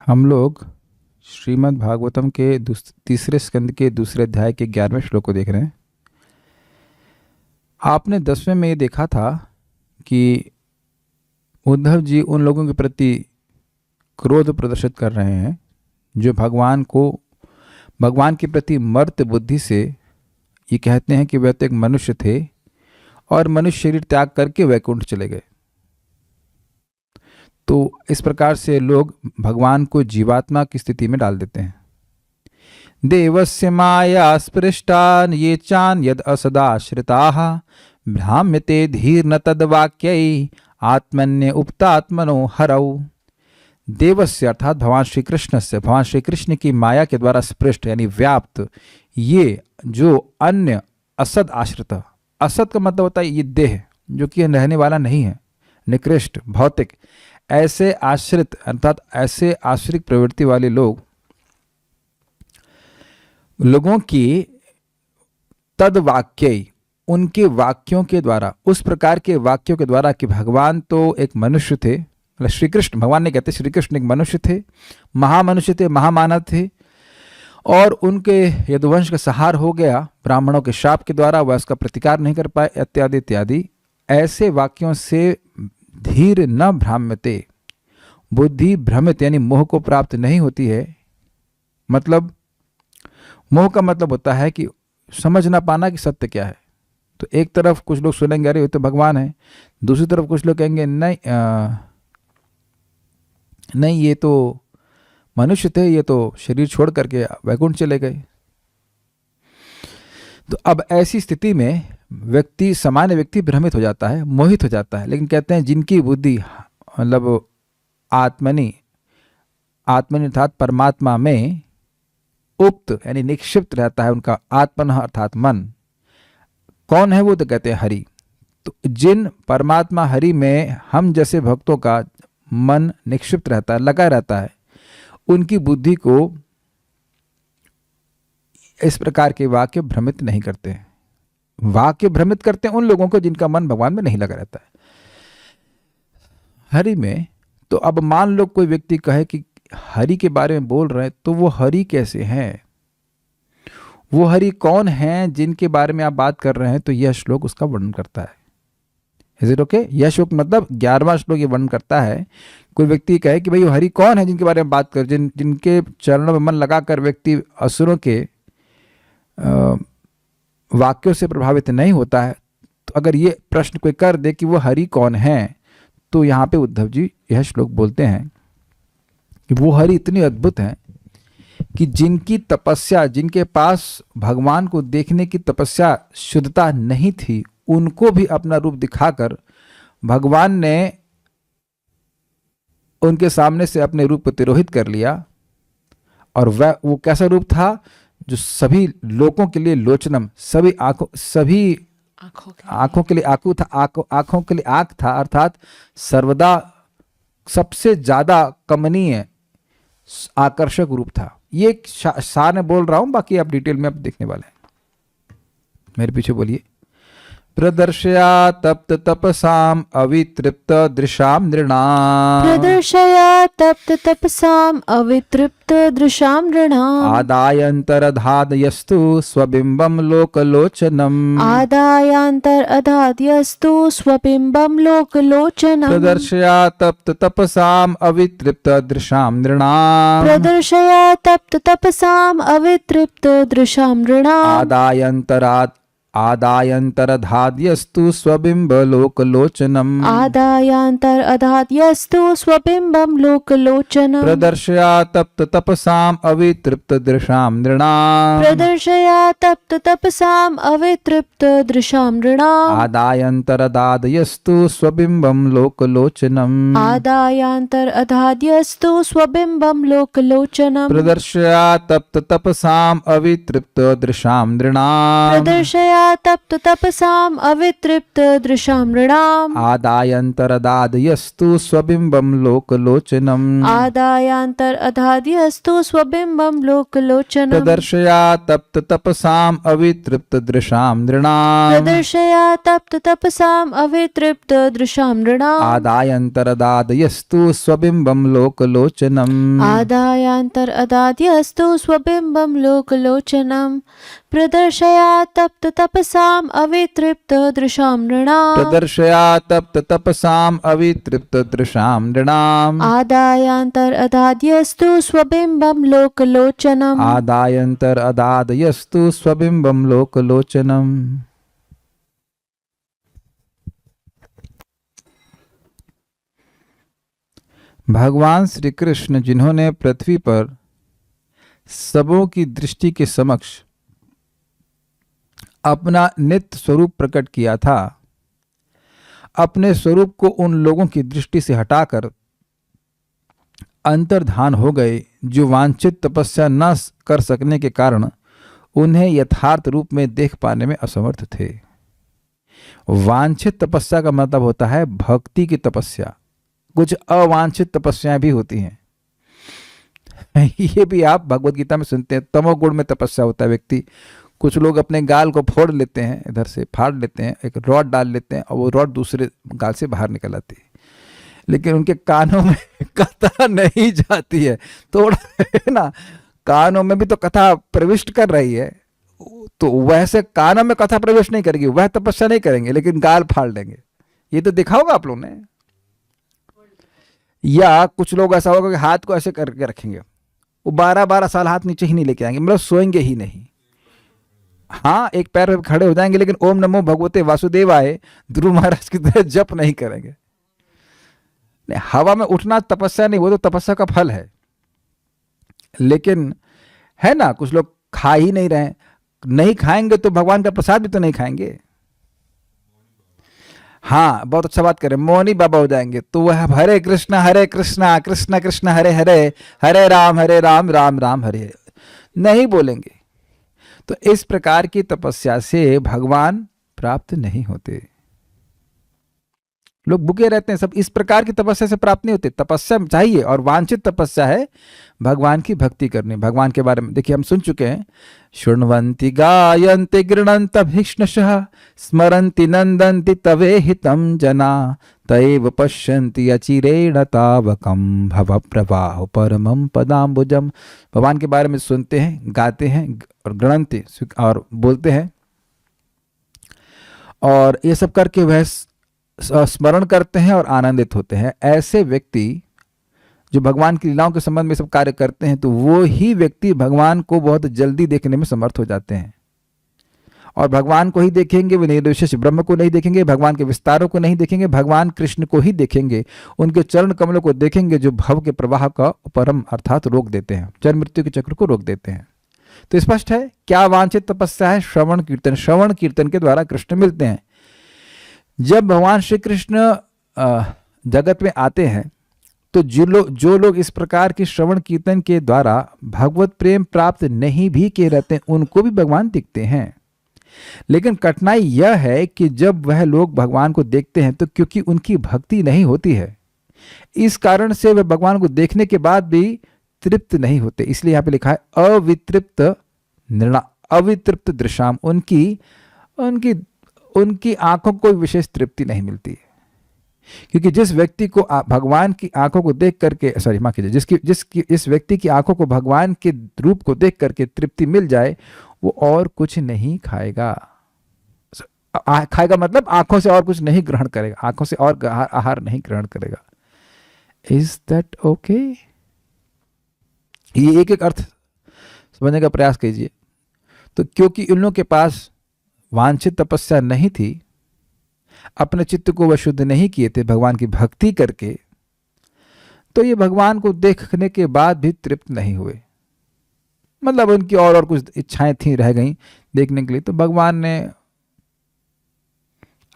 हम लोग श्रीमद् भागवतम के तीसरे स्कंद के दूसरे अध्याय के 11वें श्लोक को देख रहे हैं। आपने 10वें में ये देखा था कि उद्धव जी उन लोगों के प्रति क्रोध प्रदर्शित कर रहे हैं जो भगवान के प्रति मर्त्य बुद्धि से ये कहते हैं कि वह तो एक मनुष्य थे और मनुष्य शरीर त्याग करके वैकुंठ चले गए। तो इस प्रकार से लोग भगवान को जीवात्मा की स्थिति में डाल देते हैं। देवस्य माया स्पृष्टान ये चान यद असदाश्रिताः भ्राम्यते धीर न तद्वाक्यै आत्मन्य उपतात्मनो हरौ। देवस्य अर्थात भगवान श्री कृष्ण की माया के द्वारा स्पृष्ट यानी व्याप्त ये जो अन्य असद आश्रित, असद का मतलब होता है ये देह जो कि रहने वाला नहीं है, निकृष्ट भौतिक, ऐसे आश्रित अर्थात ऐसे आश्रित प्रवृत्ति वाले लोगों की तद्वाक्य उनके वाक्यों के द्वारा, उस प्रकार के वाक्यों के द्वारा कि भगवान तो एक मनुष्य थे, मतलब श्री कृष्ण, भगवान ने कहते श्री कृष्ण एक मनुष्य थे, महामनुष्य थे, महामानव थे और उनके यदुवंश का संहार हो गया ब्राह्मणों के शाप के द्वारा, वह उसका प्रतिकार नहीं कर पाए इत्यादि इत्यादि। ऐसे वाक्यों से धीर न भ्राम्यते, बुद्धि भ्रमित यानी मोह को प्राप्त नहीं होती है। मतलब मोह का मतलब होता है कि समझ ना पाना कि सत्य क्या है। तो एक तरफ कुछ लोग सुनेंगे अरे ये तो भगवान है, दूसरी तरफ कुछ लोग कहेंगे नहीं ये तो मनुष्य थे, ये तो शरीर छोड़ करके वैकुंठ चले गए। तो अब ऐसी स्थिति में सामान्य व्यक्ति भ्रमित हो जाता है, मोहित हो जाता है। लेकिन कहते हैं जिनकी बुद्धि मतलब आत्मनि अर्थात परमात्मा में उक्त यानी निक्षिप्त रहता है, उनका आत्मन अर्थात मन कौन है वो, तो कहते हैं हरि। तो जिन परमात्मा हरि में हम जैसे भक्तों का मन निक्षिप्त रहता है, लगा रहता है, उनकी बुद्धि को इस प्रकार के वाक्य भ्रमित नहीं करते हैं। वाक्य भ्रमित करते हैं उन लोगों को जिनका मन भगवान में नहीं लगा रहता है, हरि में। तो अब मान लो कोई व्यक्ति कहे कि हरि के बारे में बोल रहे हैं, तो वो हरि कैसे हैं, वो हरि कौन हैं जिनके बारे में आप बात कर रहे हैं। तो यह श्लोक उसका वर्णन करता है। Is it okay? यह श्लोक मतलब 11वां श्लोक ये वर्णन करता है। कोई व्यक्ति कहे कि भाई वो हरि कौन है जिनके बारे में बात कर, जिनके चरणों में मन लगाकर व्यक्ति असुरों के वाक्यों से प्रभावित नहीं होता है। तो अगर ये प्रश्न कोई कर दे कि वो हरि कौन है, तो यहाँ पे उद्धव जी यह श्लोक बोलते हैं कि वो हरि इतनी अद्भुत हैं कि जिनकी तपस्या, जिनके पास भगवान को देखने की तपस्या शुद्धता नहीं थी, उनको भी अपना रूप दिखाकर भगवान ने उनके सामने से अपने रूप को तिरोहित कर लिया। और वह वो कैसा रूप था जो सभी लोगों के लिए लोचनम, सभी आंखों के लिए आंखों था, आंखों के लिए आंख था, अर्थात सर्वदा सबसे ज्यादा कमनीय आकर्षक रूप था। ये सार में बोल रहा हूं, बाकी आप डिटेल में आप देखने वाले हैं। मेरे पीछे बोलिए। प्रदर्शया तप्त तपसाम अवितृप्त दृशाम नृणाम, प्रदर्शया तप्त तपसाम अवितृप्त दृशाम नृणाम, आदायन्तरधादयस्तु स्वबिम्बं लोकलोचनम्, आदायांतर अधाद्यस्तु स्वबिम्बं लोकलोचनम्, प्रदर्शया तप्त तपसाम अवितृप्त दृशाम नृणाम, प्रदर्शया तप्त तपसाम अवितृप्त दृशाम नृणाम, आदायन्तरधाद्यस्तु स्वबिम्बलोकलोचनम्, आदायांतर अधाद्यस्तु स्वबिम्बं लोकलोचनम्, प्रदर्शया तप्त तपसाम अवितृप्त दृशाम नृणाम, प्रदर्शया तप्त तपसाम अवितृप्त दृशाम नृणाम, आदायन्तरधादयस्तु स्वबिम्बं लोकलोचनम्, आदायांतर अधाद्यस्तु स्वबिम्बं लोकलोचनम्, प्रदर्शया तप्त तपसाम अवितृप्त दृशाम नृणाम, प्रदर्शया तप्त तपसाम अवितृप्त दृशाम नृणाम आदायन्तरदादयस्तु स्वबिम्बं लोकलोचनम् आदायांतर अधाद्यस्तु स्वबिम्बम लोकलोचनम प्रदर्शया तप्त तपसाम अवितृप्त दृशाम नृणाम प्रदर्शया तप्त तपसाम अवितृप्त दृशाम नृणाम आदायन्तरदादयस्तु स्वबिम्बं लोकलोचनम् आदायांतर अदाद्यस्तु स्वबिम्बम लोकलोचनम प्रदर्शया तप्त तपसाम अवितृप्त दृशाम नृणाम प्रदर्शया तप्त तपसाम अवितृप्त दृशाम नृणाम आदायांतर अदाद्यस्तु स्वबिम्बम लोकलोचनम आदायन्तर अदादयस्तु स्वबिम्बं लोकलोचनम्। भगवान श्री कृष्ण जिन्होंने पृथ्वी पर सबों की दृष्टि के समक्ष अपना नित्य स्वरूप प्रकट किया था, अपने स्वरूप को उन लोगों की दृष्टि से हटाकर अंतर्धान हो गए जो वांछित तपस्या न कर सकने के कारण उन्हें यथार्थ रूप में देख पाने में असमर्थ थे। वांछित तपस्या का मतलब होता है भक्ति की तपस्या। कुछ अवांछित तपस्याएं भी होती हैं, ये भी आप भगवत गीता में सुनते हैं। तमोगुण में तपस्या होता है व्यक्ति, कुछ लोग अपने गाल को फोड़ लेते हैं, इधर से फाड़ लेते हैं, एक रॉड डाल लेते हैं और वो रॉड दूसरे गाल से बाहर निकल आती है, लेकिन उनके कानों में कथा नहीं जाती है। थोड़ा है ना, कानों में भी तो कथा प्रविष्ट कर रही है, तो वैसे कानों में कथा प्रवेश नहीं करेगी, वह तपस्या नहीं करेंगे, लेकिन गाल फाड़ लेंगे। ये तो देखा होगा आप लोगों ने। या कुछ लोग ऐसा होगा कि हाथ को ऐसे करके रखेंगे, वो 12-12 साल हाथ नीचे ही नहीं लेके आएंगे, मतलब सोएंगे ही नहीं। हाँ, एक पैर पे खड़े हो जाएंगे, लेकिन ओम नमो भगवते वासुदेवाय ध्रुव महाराज की तरह जप नहीं करेंगे। नहीं, हवा में उठना तपस्या नहीं, वो तो तपस्या का फल है। लेकिन है ना, कुछ लोग खा ही नहीं रहे, नहीं खाएंगे तो भगवान का प्रसाद भी तो नहीं खाएंगे। हाँ, बहुत अच्छा बात करें, मौनी बाबा हो जाएंगे तो वह हरे कृष्णा कृष्णा कृष्णा हरे हरे, हरे राम राम राम हरे नहीं बोलेंगे। तो इस प्रकार की तपस्या से भगवान प्राप्त नहीं होते। लोग भूखे रहते हैं, सब इस प्रकार की तपस्या से प्राप्त नहीं होते। तपस्या चाहिए, और वांछित तपस्या है भगवान की भक्ति करनी। भगवान के बारे में देखिए, हम सुन चुके हैं, शृण्वन्ति गायन्ति गृह्णन्ति भीक्ष्णशः स्मरन्ति नन्दन्ति तवे हितं जना तैव पश्यन्ति अचिरेण तावकं भव प्रवाह परमं पदाम्बुजम्। भगवान के बारे में सुनते हैं, गाते हैं और गृह्णन्ति और बोलते हैं, और ये सब करके वह स्मरण करते हैं और आनंदित होते हैं। ऐसे व्यक्ति जो भगवान की लीलाओं के संबंध में सब कार्य करते हैं, तो वो ही व्यक्ति भगवान को बहुत जल्दी देखने में समर्थ हो जाते हैं। और भगवान को ही देखेंगे, वे निर्विशेष ब्रह्म को नहीं देखेंगे, भगवान के विस्तारों को नहीं देखेंगे, भगवान कृष्ण को ही देखेंगे, उनके चरण कमलों को देखेंगे जो भव के प्रवाह का परम अर्थात रोक देते हैं, जन्म मृत्यु के चक्र को रोक देते हैं। तो स्पष्ट है क्या वांछित तपस्या है? श्रवण कीर्तन। श्रवण कीर्तन के द्वारा कृष्ण मिलते हैं। जब भगवान श्री कृष्ण जगत में आते हैं, तो जो लोग इस प्रकार की श्रवण कीर्तन के द्वारा भगवत प्रेम प्राप्त नहीं भी किए रहते हैं, उनको भी भगवान दिखते हैं। लेकिन कठिनाई यह है कि जब वह लोग भगवान को देखते हैं, तो क्योंकि उनकी भक्ति नहीं होती है, इस कारण से वह भगवान को देखने के बाद भी तृप्त नहीं होते। इसलिए यहाँ पे लिखा है अवितृप्त दृशाम। उनकी आंखों को विशेष तृप्ति नहीं मिलती है। क्योंकि जिस व्यक्ति को भगवान की आंखों को देख करके माफ कीजिए, जिस व्यक्ति की आंखों को भगवान के रूप को देख करके तृप्ति मिल जाए, वो और कुछ नहीं खाएगा। खाएगा मतलब आंखों से और कुछ नहीं ग्रहण करेगा, आंखों से और आहार नहीं ग्रहण करेगा। Is that okay? ये एक एक अर्थ समझने का प्रयास कीजिए। तो क्योंकि इन लोगों के पास वांछित तपस्या नहीं थी, अपने चित्त को वह शुद्ध नहीं किए थे भगवान की भक्ति करके, तो ये भगवान को देखने के बाद भी तृप्त नहीं हुए। मतलब उनकी और कुछ इच्छाएं थी, रह गई देखने के लिए, तो भगवान ने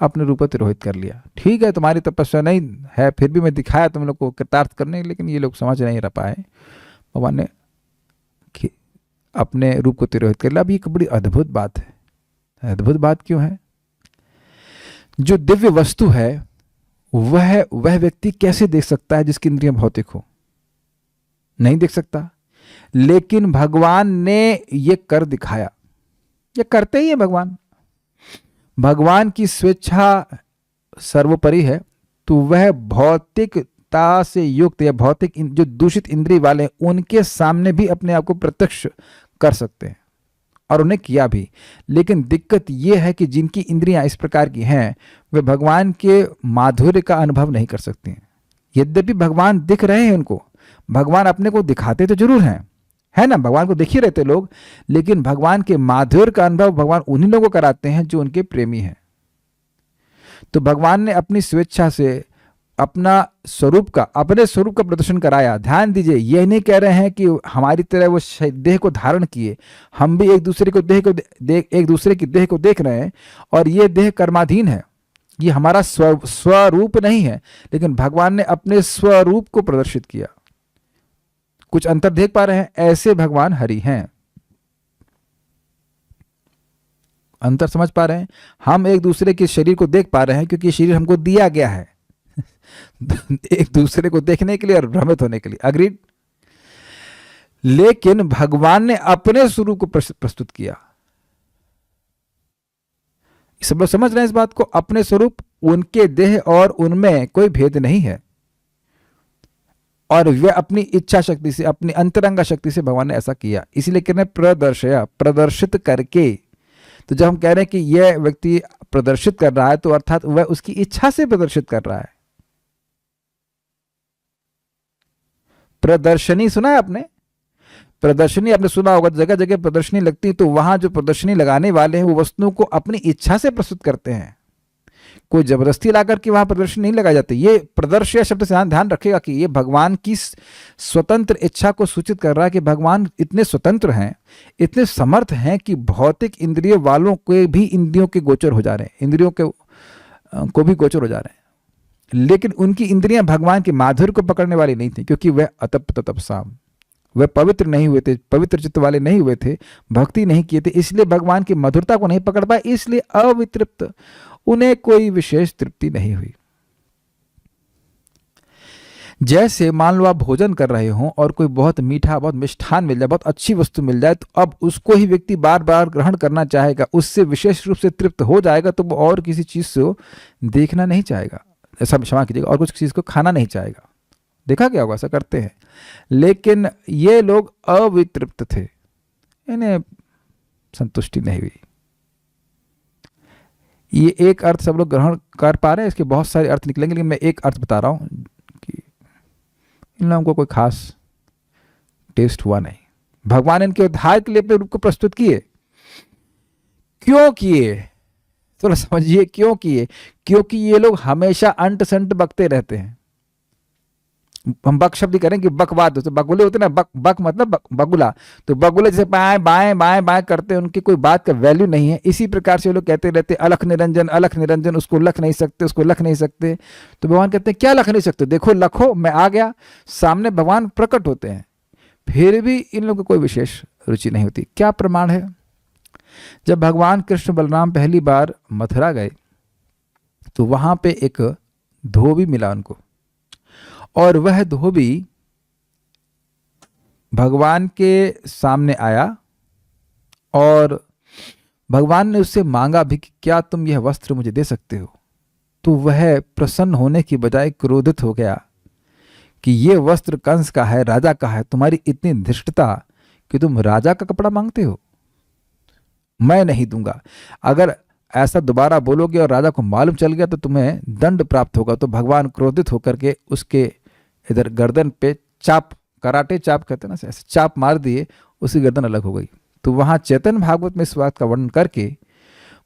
अपने रूप तिरोहित कर लिया। ठीक है, तुम्हारी तपस्या नहीं है, फिर भी मैं दिखाया तुम लोग को कृतार्थ करने, लेकिन ये लोग समझ नहीं रह पाए। भगवान ने अपने रूप को तिरोहित कर लिया। अब ये एक बड़ी अद्भुत बात है। अद्भुत बात क्यों है? जो दिव्य वस्तु है वह व्यक्ति कैसे देख सकता है जिसकी इंद्रियां भौतिक हो? नहीं देख सकता। लेकिन भगवान ने ये कर दिखाया। ये करते ही है भगवान। भगवान की स्वेच्छा सर्वोपरि है, तो वह भौतिकता से युक्त या भौतिक जो दूषित इंद्रिय वाले हैं उनके सामने भी अपने आप को प्रत्यक्ष कर सकते हैं, और उन्हें किया भी। लेकिन दिक्कत यह है कि जिनकी इंद्रियां इस प्रकार की हैं वे भगवान के माधुर्य का अनुभव नहीं कर सकती हैं। यद्यपि भगवान दिख रहे हैं उनको, भगवान अपने को दिखाते तो जरूर हैं, है ना, भगवान को देख ही रहते लोग, लेकिन भगवान के माधुर्य का अनुभव भगवान उन्हीं लोगों को कराते हैं जो उनके प्रेमी हैं। तो भगवान ने अपनी स्वेच्छा से अपने स्वरूप का प्रदर्शन कराया। ध्यान दीजिए, यह नहीं कह रहे हैं कि हमारी तरह वो देह को धारण किए, हम भी एक दूसरे की देह को देख रहे हैं, और ये देह कर्माधीन है, ये हमारा स्वरूप नहीं है, लेकिन भगवान ने अपने स्वरूप को प्रदर्शित किया। कुछ अंतर देख पा रहे हैं? ऐसे भगवान हरि हैं। अंतर समझ पा रहे हैं? हम एक दूसरे के शरीर को देख पा रहे हैं क्योंकि शरीर हमको दिया गया है एक दूसरे को देखने के लिए और भ्रमित होने के लिए। अग्रीड? लेकिन भगवान ने अपने स्वरूप को प्रस्तुत किया। सब लोग समझ रहे हैं इस बात को? अपने स्वरूप, उनके देह और उनमें कोई भेद नहीं है, और वे अपनी इच्छा शक्ति से, अपनी अंतरंगा शक्ति से भगवान ने ऐसा किया। इसलिए कहने प्रदर्शया, प्रदर्शित करके। तो जब हम कह रहे हैं कि यह व्यक्ति प्रदर्शित कर रहा है, तो अर्थात वह उसकी इच्छा से प्रदर्शित कर रहा है। प्रदर्शनी सुना है आपने? प्रदर्शनी आपने सुना होगा, जगह जगह प्रदर्शनी लगती है, तो वहां जो प्रदर्शनी लगाने वाले हैं वो वस्तुओं को अपनी इच्छा से प्रस्तुत करते हैं। कोई जबरदस्ती लाकर के वहां प्रदर्शनी नहीं लगाई जाती। ये प्रदर्शय शब्द से ध्यान रखेगा कि ये भगवान की स्वतंत्र इच्छा को सूचित कर रहा है कि भगवान इतने स्वतंत्र हैं, इतने समर्थ हैं कि भौतिक इंद्रिय वालों के भी इंद्रियों के गोचर हो जा रहे हैं, इंद्रियों के को भी गोचर हो जा रहे हैं। लेकिन उनकी इंद्रियां भगवान के माधुर्य को पकड़ने वाली नहीं थी, क्योंकि वह अतप्त तपसाम, वह पवित्र नहीं हुए थे, पवित्र चित्त वाले नहीं हुए थे, भक्ति नहीं किए थे, इसलिए भगवान की मधुरता को नहीं पकड़ पाए, इसलिए अवितृप्त, उन्हें कोई विशेष तृप्ति नहीं हुई। जैसे मान लो आप भोजन कर रहे हो और कोई बहुत मीठा, बहुत मिष्ठान मिल जाए, बहुत अच्छी वस्तु मिल जाए, तो अब उसको ही व्यक्ति बार बार ग्रहण करना चाहेगा, उससे विशेष रूप से तृप्त हो जाएगा, तो वो और किसी चीज से देखना नहीं चाहेगा, ऐसा क्षमा कीजिएगा, और कुछ चीज को खाना नहीं चाहेगा। देखा क्या होगा? ऐसा करते हैं। लेकिन ये लोग अवितृप्त थे, इन्हें संतुष्टि नहीं हुई। ये एक अर्थ सब लोग ग्रहण कर पा रहे हैं, इसके बहुत सारे अर्थ निकलेंगे, लेकिन मैं एक अर्थ बता रहा हूं कि इन लोगों को कोई खास टेस्ट हुआ नहीं। भगवान इनके उद्धार के लिए अपने रूप को प्रस्तुत किए। क्यों किए? थोड़ा समझिए, क्यों किए? क्योंकि ये लोग हमेशा अंट संट बकते रहते हैं। हम बक शब्द करें कि बकवाद, तो बगुले होते ना, बक मतलब बगुला, तो बगुले जैसे बाएं बाएं बाएं बाएं करते हैं, उनकी कोई बात का वैल्यू नहीं है। इसी प्रकार से वो लोग कहते रहते अलख निरंजन, अलख निरंजन, उसको लख नहीं सकते, उसको लख नहीं सकते। तो भगवान कहते हैं क्या लख नहीं सकते? देखो लखो, मैं आ गया सामने, भगवान प्रकट होते हैं, फिर भी इन लोगों को कोई विशेष रुचि नहीं होती। क्या प्रमाण है? जब भगवान कृष्ण बलराम पहली बार मथुरा गए तो वहां पे एक धोबी मिला उनको, और वह धोबी भगवान के सामने आया और भगवान ने उससे मांगा भी कि क्या तुम यह वस्त्र मुझे दे सकते हो? तो वह प्रसन्न होने की बजाय क्रोधित हो गया कि यह वस्त्र कंस का है, राजा का है, तुम्हारी इतनी धृष्टता कि तुम राजा का कपड़ा मांगते हो, मैं नहीं दूंगा। अगर ऐसा दोबारा बोलोगे और राजा को मालूम चल गया तो तुम्हें दंड प्राप्त होगा। तो भगवान क्रोधित होकर के उसके इधर गर्दन पे चाप, कराटे चाप कहते हैं ना, ऐसे चाप मार दिए, उसकी गर्दन अलग हो गई। तो वहाँ चैतन्य भागवत में इस बात का वर्णन करके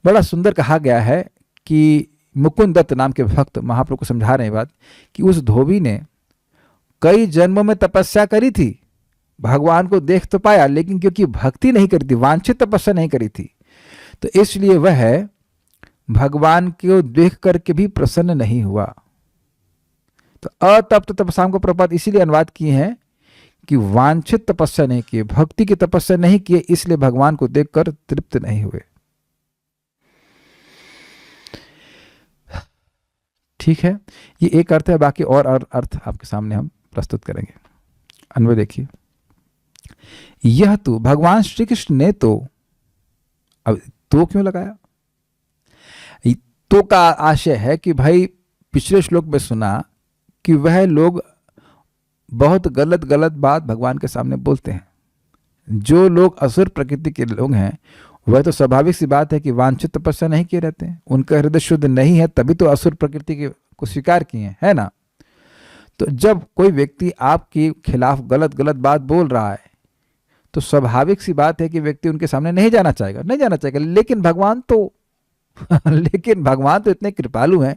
बड़ा सुंदर कहा गया है कि मुकुंद दत्त नाम के भक्त महाप्रभु को समझा रहे हैं बात कि उस धोबी ने कई जन्मों में तपस्या करी थी, भगवान को देख तो पाया, लेकिन क्योंकि भक्ति नहीं करी थी, वांछित तपस्या नहीं करी थी, तो इसलिए वह भगवान को देख करके भी प्रसन्न नहीं हुआ। तो अतप्त तपस्या को प्रपात इसीलिए अनुवाद किए हैं कि वांछित तपस्या नहीं किए, भक्ति की तपस्या नहीं किए, इसलिए भगवान को देखकर तृप्त नहीं हुए। ठीक है, ये एक अर्थ है, बाकी और अर्थ आपके सामने हम प्रस्तुत करेंगे। अन्वय देखिए, यह तो भगवान श्री कृष्ण ने तो, अब तो क्यों लगाया? तो का आशय है कि भाई पिछले श्लोक में सुना कि वह लोग बहुत गलत गलत बात भगवान के सामने बोलते हैं। जो लोग असुर प्रकृति के लोग हैं वह तो स्वाभाविक सी बात है कि वांछित तपस्या नहीं किए रहते हैं, उनका हृदय शुद्ध नहीं है, तभी तो असुर प्रकृति के को स्वीकार किए, है ना। तो जब कोई व्यक्ति आपके खिलाफ गलत गलत बात बोल रहा है तो स्वाभाविक सी बात है कि व्यक्ति उनके सामने नहीं जाना चाहेगा। लेकिन भगवान तो लेकिन भगवान तो इतने कृपालु हैं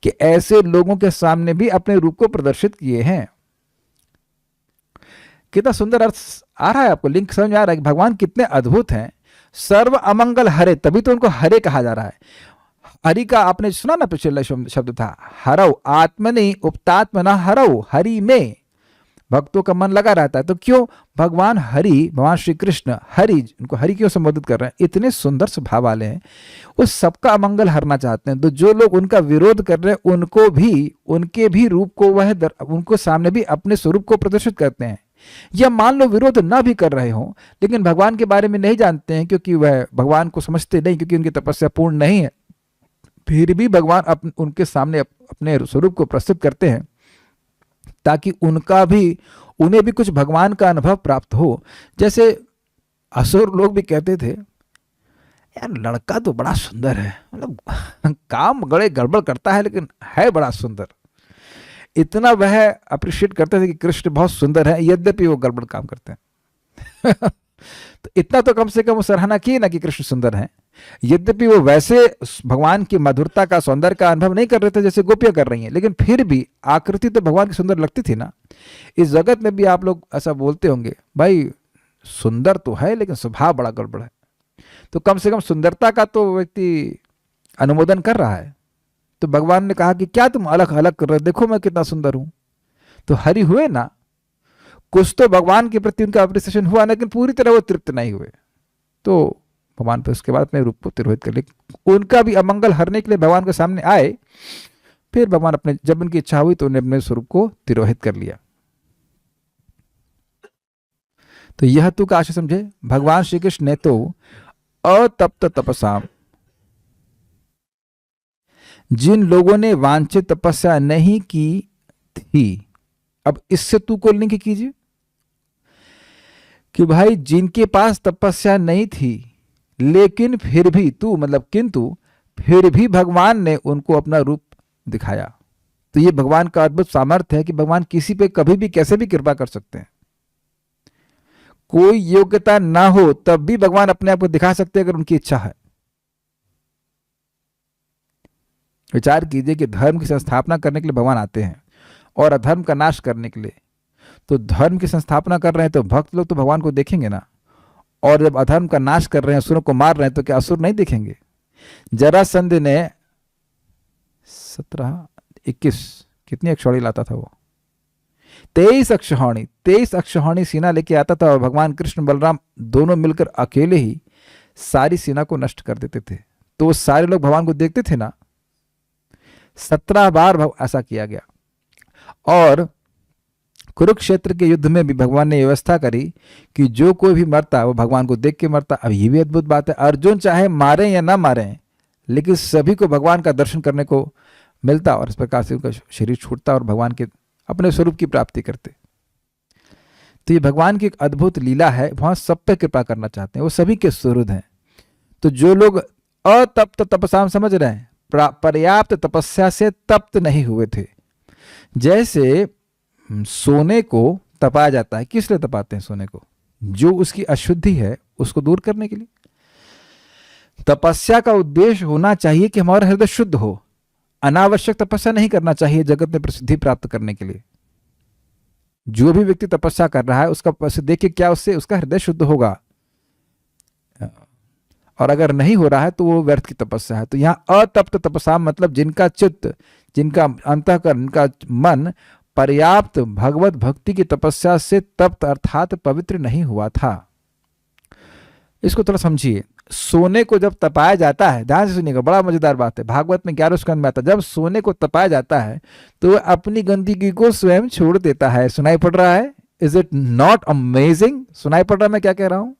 कि ऐसे लोगों के सामने भी अपने रूप को प्रदर्शित किए हैं। कितना सुंदर अर्थ आ रहा है आपको, लिंक समझ में आ रहा है कि भगवान कितने अद्भुत हैं। सर्व अमंगल हरे, तभी तो उनको हरे कहा जा रहा है। हरि का आपने सुना ना, पिछले शब्द था हरौ आत्मनि उपतात्मना हरौ, हरि में भक्तों का मन लगा रहता है। तो क्यों भगवान हरि, भगवान श्री कृष्ण हरि, उनको हरि क्यों संबोधित कर रहे हैं? इतने सुंदर स्वभाव वाले हैं, वो सबका अमंगल हरना चाहते हैं। तो जो लोग उनका विरोध कर रहे हैं उनको भी, उनके भी रूप को वह उनको सामने भी अपने स्वरूप को प्रदर्शित करते हैं। या मान लो विरोध ना भी कर रहे हों लेकिन भगवान के बारे में नहीं जानते हैं, क्योंकि वह भगवान को समझते नहीं, क्योंकि उनकी तपस्या पूर्ण नहीं है, फिर भी भगवान उनके सामने अपने स्वरूप को प्रस्तुत करते हैं ताकि उन्हें भी कुछ भगवान का अनुभव प्राप्त हो। जैसे असुर लोग भी कहते थे, यार लड़का तो बड़ा सुंदर है, मतलब काम गड़े गड़बड़ करता है लेकिन है बड़ा सुंदर। इतना वह अप्रिशिएट करते थे कि कृष्ण बहुत सुंदर है, यद्यपि वो गड़बड़ काम करते हैं। तो इतना तो कम से कम वो सराहना की ना कि कृष्ण सुंदर है, यद्यपि वो वैसे भगवान की मधुरता का, सौंदर्य का अनुभव नहीं कर रहे थे जैसे गोपियां कर रही हैं, लेकिन फिर भी आकृति तो भगवान की सुंदर लगती थी ना। इस जगत में भी आप लोग ऐसा बोलते होंगे, भाई सुंदर तो है लेकिन स्वभाव बड़ा गड़बड़ है। तो कम से कम सुंदरता का तो व्यक्ति अनुमोदन कर रहा है। तो भगवान ने कहा कि क्या तुम अलग अलग कर रहे हो, देखो मैं कितना सुंदर हूं। तो हरि हुए ना, कुछ तो भगवान के प्रति उनका अप्रिसिएशन हुआ, लेकिन पूरी तरह वो तृप्त नहीं हुए। तो भगवान पे उसके बाद अपने रूप को तिरोहित कर लिया। उनका भी अमंगल हरने के लिए भगवान के सामने आए, फिर भगवान अपने, जब उनकी इच्छा हुई तो उन्हें अपने स्वरूप को तिरोहित कर लिया। तो यह तू का आशय समझे, भगवान श्री कृष्ण ने तो अतप्त तपसाम, जिन लोगों ने वांछित तपस्या नहीं की थी, अब इससे तू को लिंक कीजिए कि भाई जिनके पास तपस्या नहीं थी लेकिन फिर भी, तू मतलब किंतु फिर भी भगवान ने उनको अपना रूप दिखाया। तो ये भगवान का अद्भुत सामर्थ्य है कि भगवान किसी पे कभी भी कैसे भी कृपा कर सकते हैं। कोई योग्यता ना हो तब भी भगवान अपने आप को दिखा सकते हैं अगर उनकी इच्छा है। विचार कीजिए कि धर्म की संस्थापना करने के लिए भगवान आते हैं और अधर्म का नाश करने के लिए। तो धर्म की संस्थापना कर रहे हैं तो भक्त लोग तो भगवान को देखेंगे ना, और जब अधर्म का नाश कर रहे हैं, असुरों को मार रहे हैं, तो क्या असुर नहीं देखेंगे? जरासंध ने 17-21 कितनी अक्षौणी लाता था वो, 23 अक्षौहिणी सेना लेके आता था और भगवान कृष्ण बलराम दोनों मिलकर अकेले ही सारी सेना को नष्ट कर देते थे। तो सारे लोग भगवान को देखते थे ना। 17 बार ऐसा किया गया। और कुरुक्षेत्र के युद्ध में भी भगवान ने व्यवस्था करी कि जो कोई भी मरता वो भगवान को देख के मरता। अब ये भी अद्भुत बात है, अर्जुन चाहे मारे या ना मारे लेकिन सभी को भगवान का दर्शन करने को मिलता और इस प्रकार से उनका शरीर छूटता और भगवान के अपने स्वरूप की प्राप्ति करते। तो ये भगवान की एक अद्भुत लीला है, वहां सब पे कृपा करना चाहते हैं, वो सभी के सुहृद हैं। तो जो लोग अतप्त तपसाम समझ रहे हैं, पर्याप्त तपस्या से तप्त नहीं हुए थे। जैसे सोने को तपाया जाता है, किस लिए तपाते हैं सोने को? जो उसकी अशुद्धि है उसको दूर करने के लिए। तपस्या का उद्देश्य होना चाहिए कि हमारा हृदय शुद्ध हो। अनावश्यक तपस्या नहीं करना चाहिए जगत में प्रसिद्धि प्राप्त करने के लिए। जो भी व्यक्ति तपस्या कर रहा है उसका देखिए क्या उससे उसका हृदय शुद्ध होगा, और अगर नहीं हो रहा है तो वो व्यर्थ की तपस्या है। तो यहाँ अतप्त तपस्या मतलब जिनका चित्त, जिनका अंतःकरण, जिनका मन पर्याप्त भगवत भक्ति की तपस्या से तप्त अर्थात पवित्र नहीं हुआ था। इसको थोड़ा समझिए। सोने को जब तपाया जाता है, ध्यान से सुनिएगा, बड़ा मजेदार बात है, भागवत में 11वें स्कंद में आता है, जब सोने को तपाया जाता है तो वह अपनी गंदगी को स्वयं छोड़ देता है। सुनाई पड़ रहा है? Is it not amazing? सुनाई पड़ रहा है मैं क्या कह रहा हूं?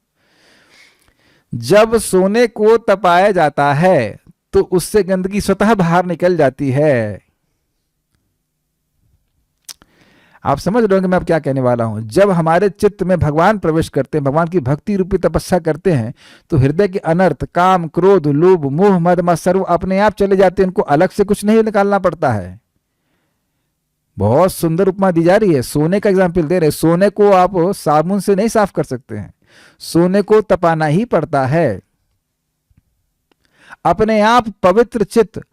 जब सोने को तपाया जाता है तो उससे गंदगी स्वतः बाहर निकल जाती है। आप समझ रहे होंगे मैं अब क्या कहने वाला हूं। जब हमारे चित्त में भगवान प्रवेश करते हैं, भगवान की भक्ति रूपी तपस्या करते हैं, तो हृदय के अनर्थ, काम, क्रोध, लोभ, मोह, मद, मत्सर अपने आप चले जाते हैं। इनको अलग से कुछ नहीं निकालना पड़ता है। बहुत सुंदर उपमा दी जा रही है, सोने का एग्जाम्पल दे रहे हैं। सोने को आप साबुन से नहीं साफ कर सकते हैं, सोने को तपाना ही पड़ता है। अपने आप पवित्र चित्त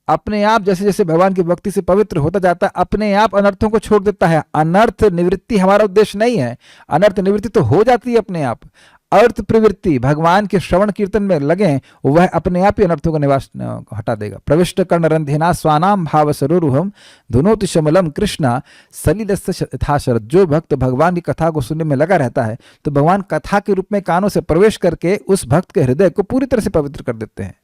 अपने आप जैसे जैसे भगवान की भक्ति से पवित्र होता जाता है, अपने आप अनर्थों को छोड़ देता है। अनर्थ निवृत्ति हमारा उद्देश्य नहीं है, अनर्थ निवृत्ति तो हो जाती है अपने आप। अर्थ प्रवृत्ति, भगवान के श्रवण कीर्तन में लगे, वह अपने आप ही अनर्थों का निवास हटा देगा। प्रविष्ट कर्ण रंधिना स्वानाम भाव सरोरुहम धुनोति शमलम कृष्णा सलिलस्य यथा शरद। जो भक्त भगवान की कथा को सुनने में लगा रहता है, तो भगवान कथा के रूप में कानों से प्रवेश करके उस भक्त के हृदय को पूरी तरह से पवित्र कर देते हैं।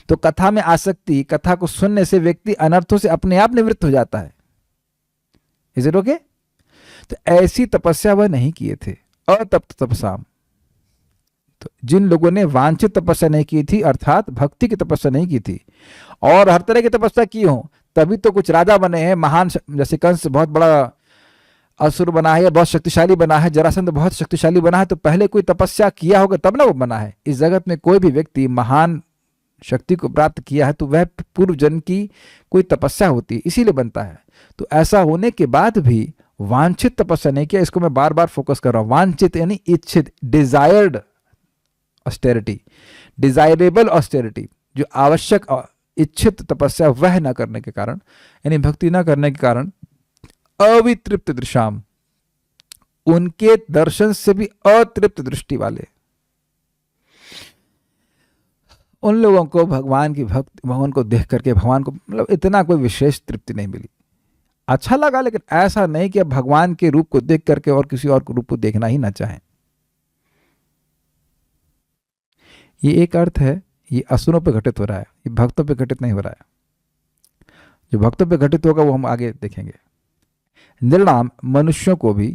तो कथा में आसक्ति, कथा को सुनने से व्यक्ति अनर्थों से अपने आप निवृत्त हो जाता है। Is it okay? तो ऐसी तपस्या वह नहीं किए थे। अतप्त तपसाम, तो जिन लोगों ने वांछित तपस्या नहीं की थी, अर्थात भक्ति की तपस्या नहीं की थी, और हर तरह की तपस्या की हो, तभी तो कुछ राजा बने हैं महान। जैसे कंस बहुत बड़ा असुर बना है या बहुत शक्तिशाली बना है, जरासंध बहुत शक्तिशाली बना है, तो पहले कोई तपस्या किया होगा तब ना वो बना है। इस जगत में कोई भी व्यक्ति महान शक्ति को प्राप्त किया है तो वह पूर्व जन्म की कोई तपस्या होती है, इसीलिए बनता है। तो ऐसा होने के बाद भी वांछित तपस्या नहीं किया। इसको मैं बार बार फोकस कर रहा हूं। वांछित यानी इच्छित, डिजायर्ड ऑस्टेरिटी, डिजायरेबल ऑस्टेरिटी, जो आवश्यक इच्छित तपस्या वह न करने के कारण, यानी भक्ति न करने के कारण, अवितृप्त दृशाम, उनके दर्शन से भी अतृप्त दृष्टि वाले, उन लोगों को भगवान की भक्ति, भगवान को देख करके भगवान को मतलब इतना कोई विशेष तृप्ति नहीं मिली। अच्छा लगा, लेकिन ऐसा नहीं कि अब भगवान के रूप को देख करके और किसी और रूप को देखना ही ना चाहें। ये एक अर्थ है, ये असुरों पे घटित हो रहा है, ये भक्तों पे घटित नहीं हो रहा है। जो भक्तों पे घटित होगा वो हम आगे देखेंगे। निर्णाम, मनुष्यों को भी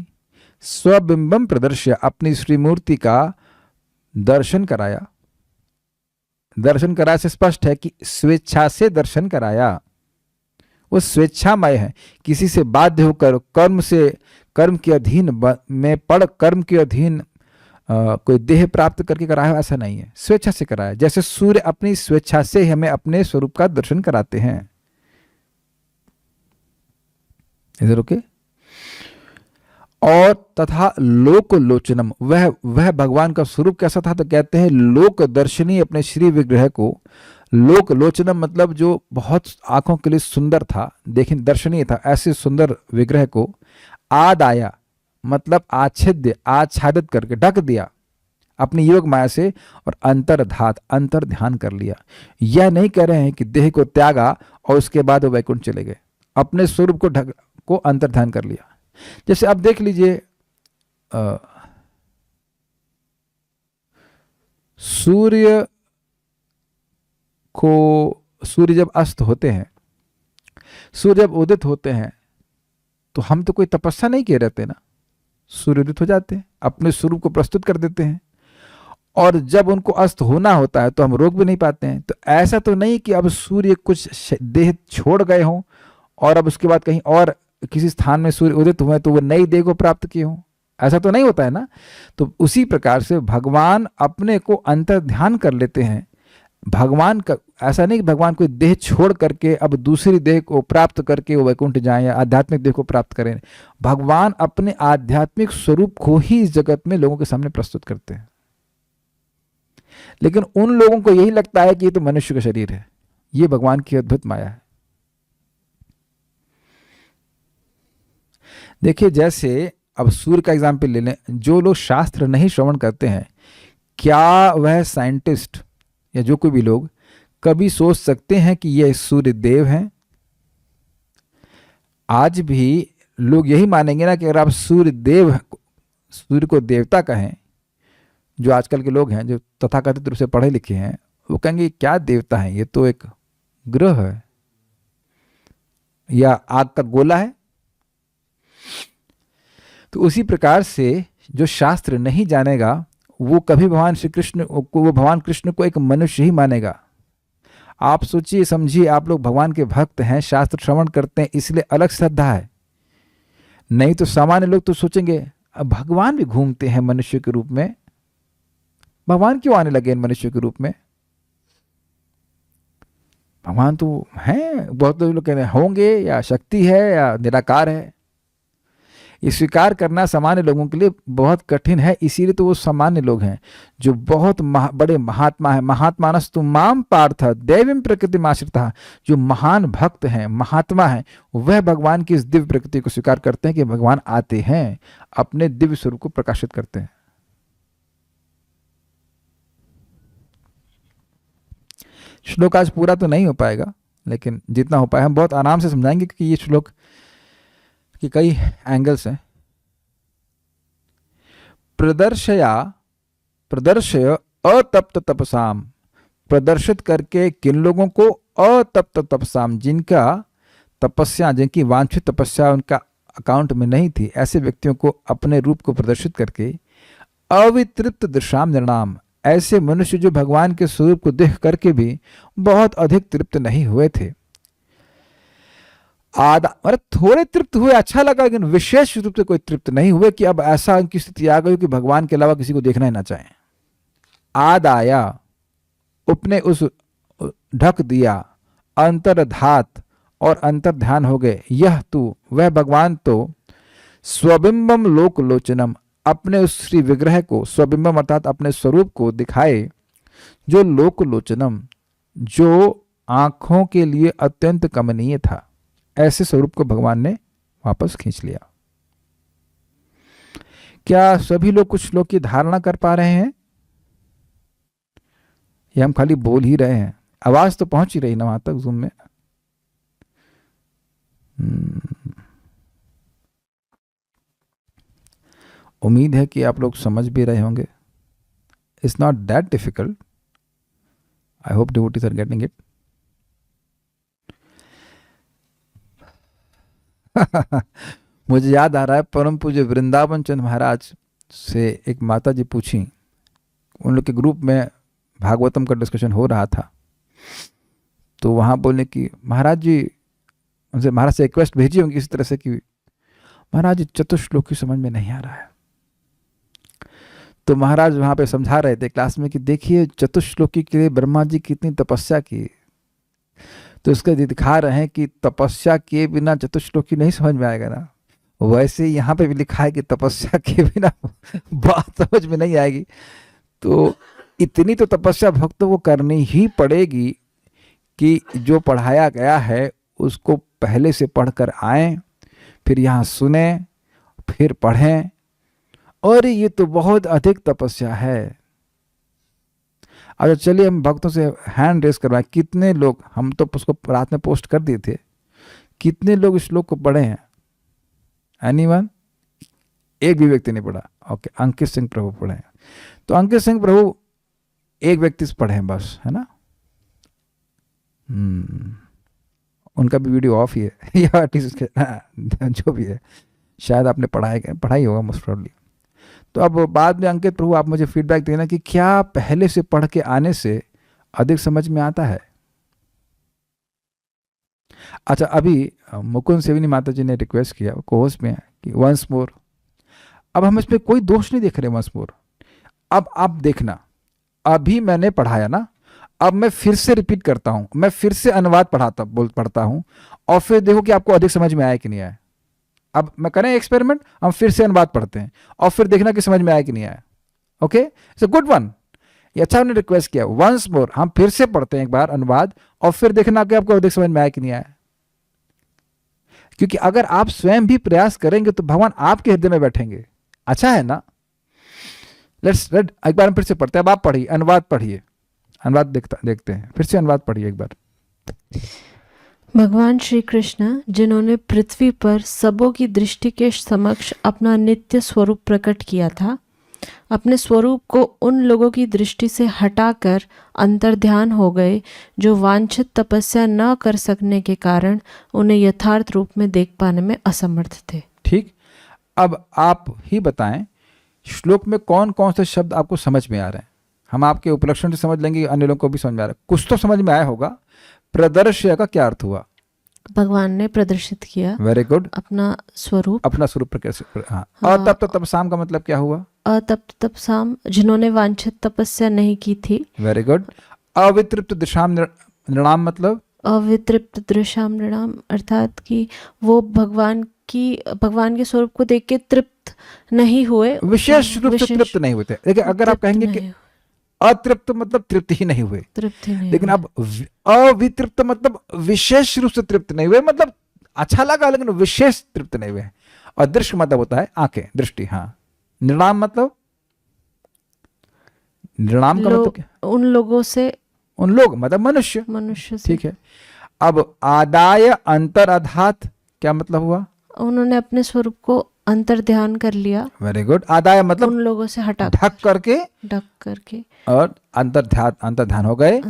स्वबिंबम प्रदर्श्य, अपनी श्रीमूर्ति का दर्शन कराया। दर्शन कराया से स्पष्ट है कि स्वेच्छा से दर्शन कराया। वो स्वेच्छामय है, किसी से बाध्य होकर, कर्म के अधीन में पड़, कर्म के अधीन कोई देह प्राप्त करके कराया, ऐसा नहीं है, स्वेच्छा से कराया। जैसे सूर्य अपनी स्वेच्छा से हमें अपने स्वरूप का दर्शन कराते हैं। इधर ओके? और तथा लोक लोचनम, वह भगवान का स्वरूप कैसा था? तो कहते हैं लोक दर्शनी, अपने श्री विग्रह को। लोक लोचनम मतलब जो बहुत आंखों के लिए सुंदर था, देखिए दर्शनीय था, ऐसे सुंदर विग्रह को आदाया मतलब आच्छाद्य, आच्छादित करके ढक दिया अपनी योग माया से, और अंतर्धात, अंतर ध्यान कर लिया। यह नहीं कह रहे हैं कि देह को त्यागा और उसके बाद वो वैकुंठ चले गए, अपने स्वरूप को ढक को अंतर ध्यान कर लिया। जैसे आप देख लीजिए, सूर्य जब अस्त होते हैं, सूर्य जब उदित होते हैं, तो हम तो कोई तपस्या नहीं किए रहते ना, सूर्य उदित हो जाते हैं, अपने स्वरूप को प्रस्तुत कर देते हैं, और जब उनको अस्त होना होता है तो हम रोक भी नहीं पाते हैं। तो ऐसा तो नहीं कि अब सूर्य कुछ देह छोड़ गए हों और अब उसके बाद कहीं और किसी स्थान में सूर्य उदित हुए तो वो नई देह को प्राप्त किए हों, ऐसा तो नहीं होता है ना। तो उसी प्रकार से भगवान अपने को अंतर ध्यान कर लेते हैं। भगवान का ऐसा नहीं कि भगवान कोई देह छोड़ करके अब दूसरी देह को प्राप्त करके वो वैकुंठ जाएं या आध्यात्मिक देह को प्राप्त करें। भगवान अपने आध्यात्मिक स्वरूप को ही इस जगत में लोगों के सामने प्रस्तुत करते हैं। लेकिन उन लोगों को यही लगता है कि ये तो मनुष्य का शरीर है। ये भगवान की अद्भुत माया है। देखिए, जैसे अब सूर्य का एग्जाम्पल ले लें। जो लोग शास्त्र नहीं श्रवण करते हैं, क्या वह साइंटिस्ट या जो कोई भी लोग कभी सोच सकते हैं कि यह सूर्य देव हैं? आज भी लोग यही मानेंगे ना कि अगर आप सूर्य को देवता कहें जो आजकल के लोग हैं जो तथाकथित रूप से पढ़े लिखे हैं, वो कहेंगे क्या देवता है, ये तो एक ग्रह है या आग का गोला है। तो उसी प्रकार से जो शास्त्र नहीं जानेगा वो कभी भगवान श्री कृष्ण को, वो भगवान कृष्ण को एक मनुष्य ही मानेगा। आप सोचिए समझिए, आप लोग भगवान के भक्त हैं, शास्त्र श्रवण करते हैं, इसलिए अलग श्रद्धा है। नहीं तो सामान्य लोग तो सोचेंगे अब भगवान भी घूमते हैं मनुष्य के रूप में, भगवान क्यों आने लगे इन मनुष्य के रूप में, भगवान तो हैं। बहुत लोग कहते हैं होंगे या शक्ति है या निराकार है। ये स्वीकार करना सामान्य लोगों के लिए बहुत कठिन है, इसीलिए तो वो सामान्य लोग हैं जो बहुत बड़े महात्मा हैं। महात्मानस्तु माम पार्थ दैवीं प्रकृति आश्रिता, जो महान भक्त हैं, महात्मा हैं, वह भगवान की इस दिव्य प्रकृति को स्वीकार करते हैं कि भगवान आते हैं, अपने दिव्य स्वरूप को प्रकाशित करते हैं। श्लोक आज पूरा तो नहीं हो पाएगा, लेकिन जितना हो पाए हम बहुत आराम से समझाएंगे, क्योंकि ये श्लोक कि कई एंगल्स हैं। प्रदर्शय अतप्त तपसाम, प्रदर्शित करके किन लोगों को, अतप्त तपसाम, जिनका तपस्या, जिनकी वांछित तपस्या उनका अकाउंट में नहीं थी, ऐसे व्यक्तियों को अपने रूप को प्रदर्शित करके, अवितृप्त दृशाम निर्णाम, ऐसे मनुष्य जो भगवान के स्वरूप को देख करके भी बहुत अधिक तृप्त नहीं हुए थे। मतलब थोड़े तृप्त हुए, अच्छा लगा, लेकिन विशेष रूप से कोई तृप्त नहीं हुए कि अब ऐसा उनकी स्थिति आ गई कि भगवान के अलावा किसी को देखना ही ना चाहें। आदाया, उपने उस ढक दिया, अंतर्धात और अंतर्ध्यान हो गए, यह तू, वह भगवान तो, स्वबिंबम लोक लोचनम, अपने उस श्री विग्रह को, स्वबिंबम अर्थात अपने स्वरूप को दिखाए, जो लोक लोचनम, जो आंखों के लिए अत्यंत कमनीय था, ऐसे स्वरूप को भगवान ने वापस खींच लिया। क्या सभी लोग कुछ श्लोक की धारणा कर पा रहे हैं, या हम खाली बोल ही रहे हैं? आवाज तो पहुंच ही रही ना वहां तक जूम में। उम्मीद है कि आप लोग समझ भी रहे होंगे। It's not that difficult. I hope devotees are getting it. मुझे याद आ रहा है, परम पूज्य वृंदावन चंद महाराज से एक माता जी पूछी, उन लोग के ग्रुप में भागवतम का डिस्कशन हो रहा था, तो वहाँ बोलने की महाराज जी, उनसे महाराज से रिक्वेस्ट भेजी होंगी इस तरह से कि महाराज जी चतुश्लोकी समझ में नहीं आ रहा है। तो महाराज वहाँ पे समझा रहे थे क्लास में कि देखिए चतुश्लोकी के लिए ब्रह्मा जी कितनी तपस्या की, तो उसके दिखा रहे हैं कि तपस्या के बिना चतुश्लोकी नहीं समझ में आएगा ना, वैसे यहाँ पे भी लिखा है कि तपस्या के बिना बात समझ में नहीं आएगी। तो इतनी तो तपस्या भक्तों को करनी ही पड़ेगी कि जो पढ़ाया गया है उसको पहले से पढ़कर आएं, फिर यहाँ सुने, फिर पढ़ें। और ये तो बहुत अधिक तपस्या है। अच्छा चलिए हम भक्तों से हैंड रेस करवाएं, कितने लोग, हम तो उसको रात में पोस्ट कर दिए थे, कितने लोग इस श्लोक को पढ़े हैं? एनीवन? एक भी व्यक्ति नहीं पढ़ा। ओके, अंकित सिंह प्रभु पढ़े हैं। तो अंकित सिंह प्रभु एक व्यक्ति से पढ़े हैं बस, है ना? उनका भी वीडियो ऑफ ही है या जो भी है, शायद आपने पढ़ाई होगा मोस्ट प्रोबेबली। तो अब बाद में अंकित प्रभु आप मुझे फीडबैक देना कि क्या पहले से पढ़ के आने से अधिक समझ में आता है? अच्छा, अभी मुकुंद सेविनी माता जी ने रिक्वेस्ट किया, कोहोस्ट में है, कि वंस मोर। अब हम इसमें कोई दोष नहीं देख रहे वंस मोर। अब आप देखना, अभी मैंने पढ़ाया ना, अब मैं फिर से रिपीट करता हूं, मैं फिर से अनुवाद पढ़ता हूं, और फिर देखो कि आपको अधिक समझ में आया कि नहीं आया। अब मैं करें एक्सपेरिमेंट, हम फिर से अनुवाद पढ़ते हैं और फिर देखना कि समझ में आया कि नहीं आया। Okay, it's a good one. ये अच्छा हमने रिक्वेस्ट किया, वंस मोर, हम फिर से पढ़ते हैं एक बार अनुवाद, और फिर देखना कि आपको अधिक समझ में आया कि नहीं आया। क्योंकि अगर आप स्वयं भी प्रयास करेंगे तो भगवान आपके हृदय में बैठेंगे। अच्छा है ना? लेट्स रेड, एक बार हम फिर से पढ़ते हैं। अब आप पढ़िए, अनुवाद पढ़िए, अनुवाद देखते हैं, फिर से अनुवाद पढ़िए एक बार। भगवान श्री कृष्ण जिन्होंने पृथ्वी पर सबों की दृष्टि के समक्ष अपना नित्य स्वरूप प्रकट किया था, अपने स्वरूप को उन लोगों की दृष्टि से हटाकर अंतर्ध्यान हो गए जो वांछित तपस्या न कर सकने के कारण उन्हें यथार्थ रूप में देख पाने में असमर्थ थे। ठीक, अब आप ही बताएं श्लोक में कौन कौन से शब्द आपको समझ में आ रहे हैं। हम आपके उपलक्षण से समझ लेंगे, अन्य लोगों को भी समझ में आ रहा है। कुछ तो समझ में आया होगा। प्रदर्श्य का क्या अर्थ हुआ? भगवान ने प्रदर्शित किया वेरी गुड, अपना स्वरूप। अपना स्वरूप प्रकाशित। हाँ। हाँ। अतप्त तपसाम का मतलब क्या हुआ? अतप्त तपसाम, जिन्होंने वांछित तपस्या नहीं की थी। Very good. अवितृप्त दिशाम नृणाम मतलब? अवितृप्त दृशाम नृणाम अर्थात कि वो भगवान के स्वरूप को देख के तृप्त नहीं हुए, विशेष रूप से तृप्त नहीं हुए थे। देखिए, अगर आप कहेंगे कि अतृप्त मतलब तृप्त ही नहीं हुए, तृप्त ही नहीं, लेकिन अब अवितृप्त मतलब विशेष रूप से तृप्त नहीं हुए, मतलब अच्छा लगा लेकिन विशेष तृप्त नहीं हुए। और दृश्य मतलब होता है आंखें, दृष्टि। हाँ। निर्णाम मतलब? निर्णाम का मतलब क्या? उन लोगों से, उन लोग मतलब मनुष्य से। ठीक है। अब आदाय अंतर अधात क्या मतलब हुआ? उन्होंने अपने स्वरूप को अंतर ध्यान कर लिया। Very good. आदाय मतलब उन लोगों से हटा, ढक करके और अंतर्ध्यान हो गए।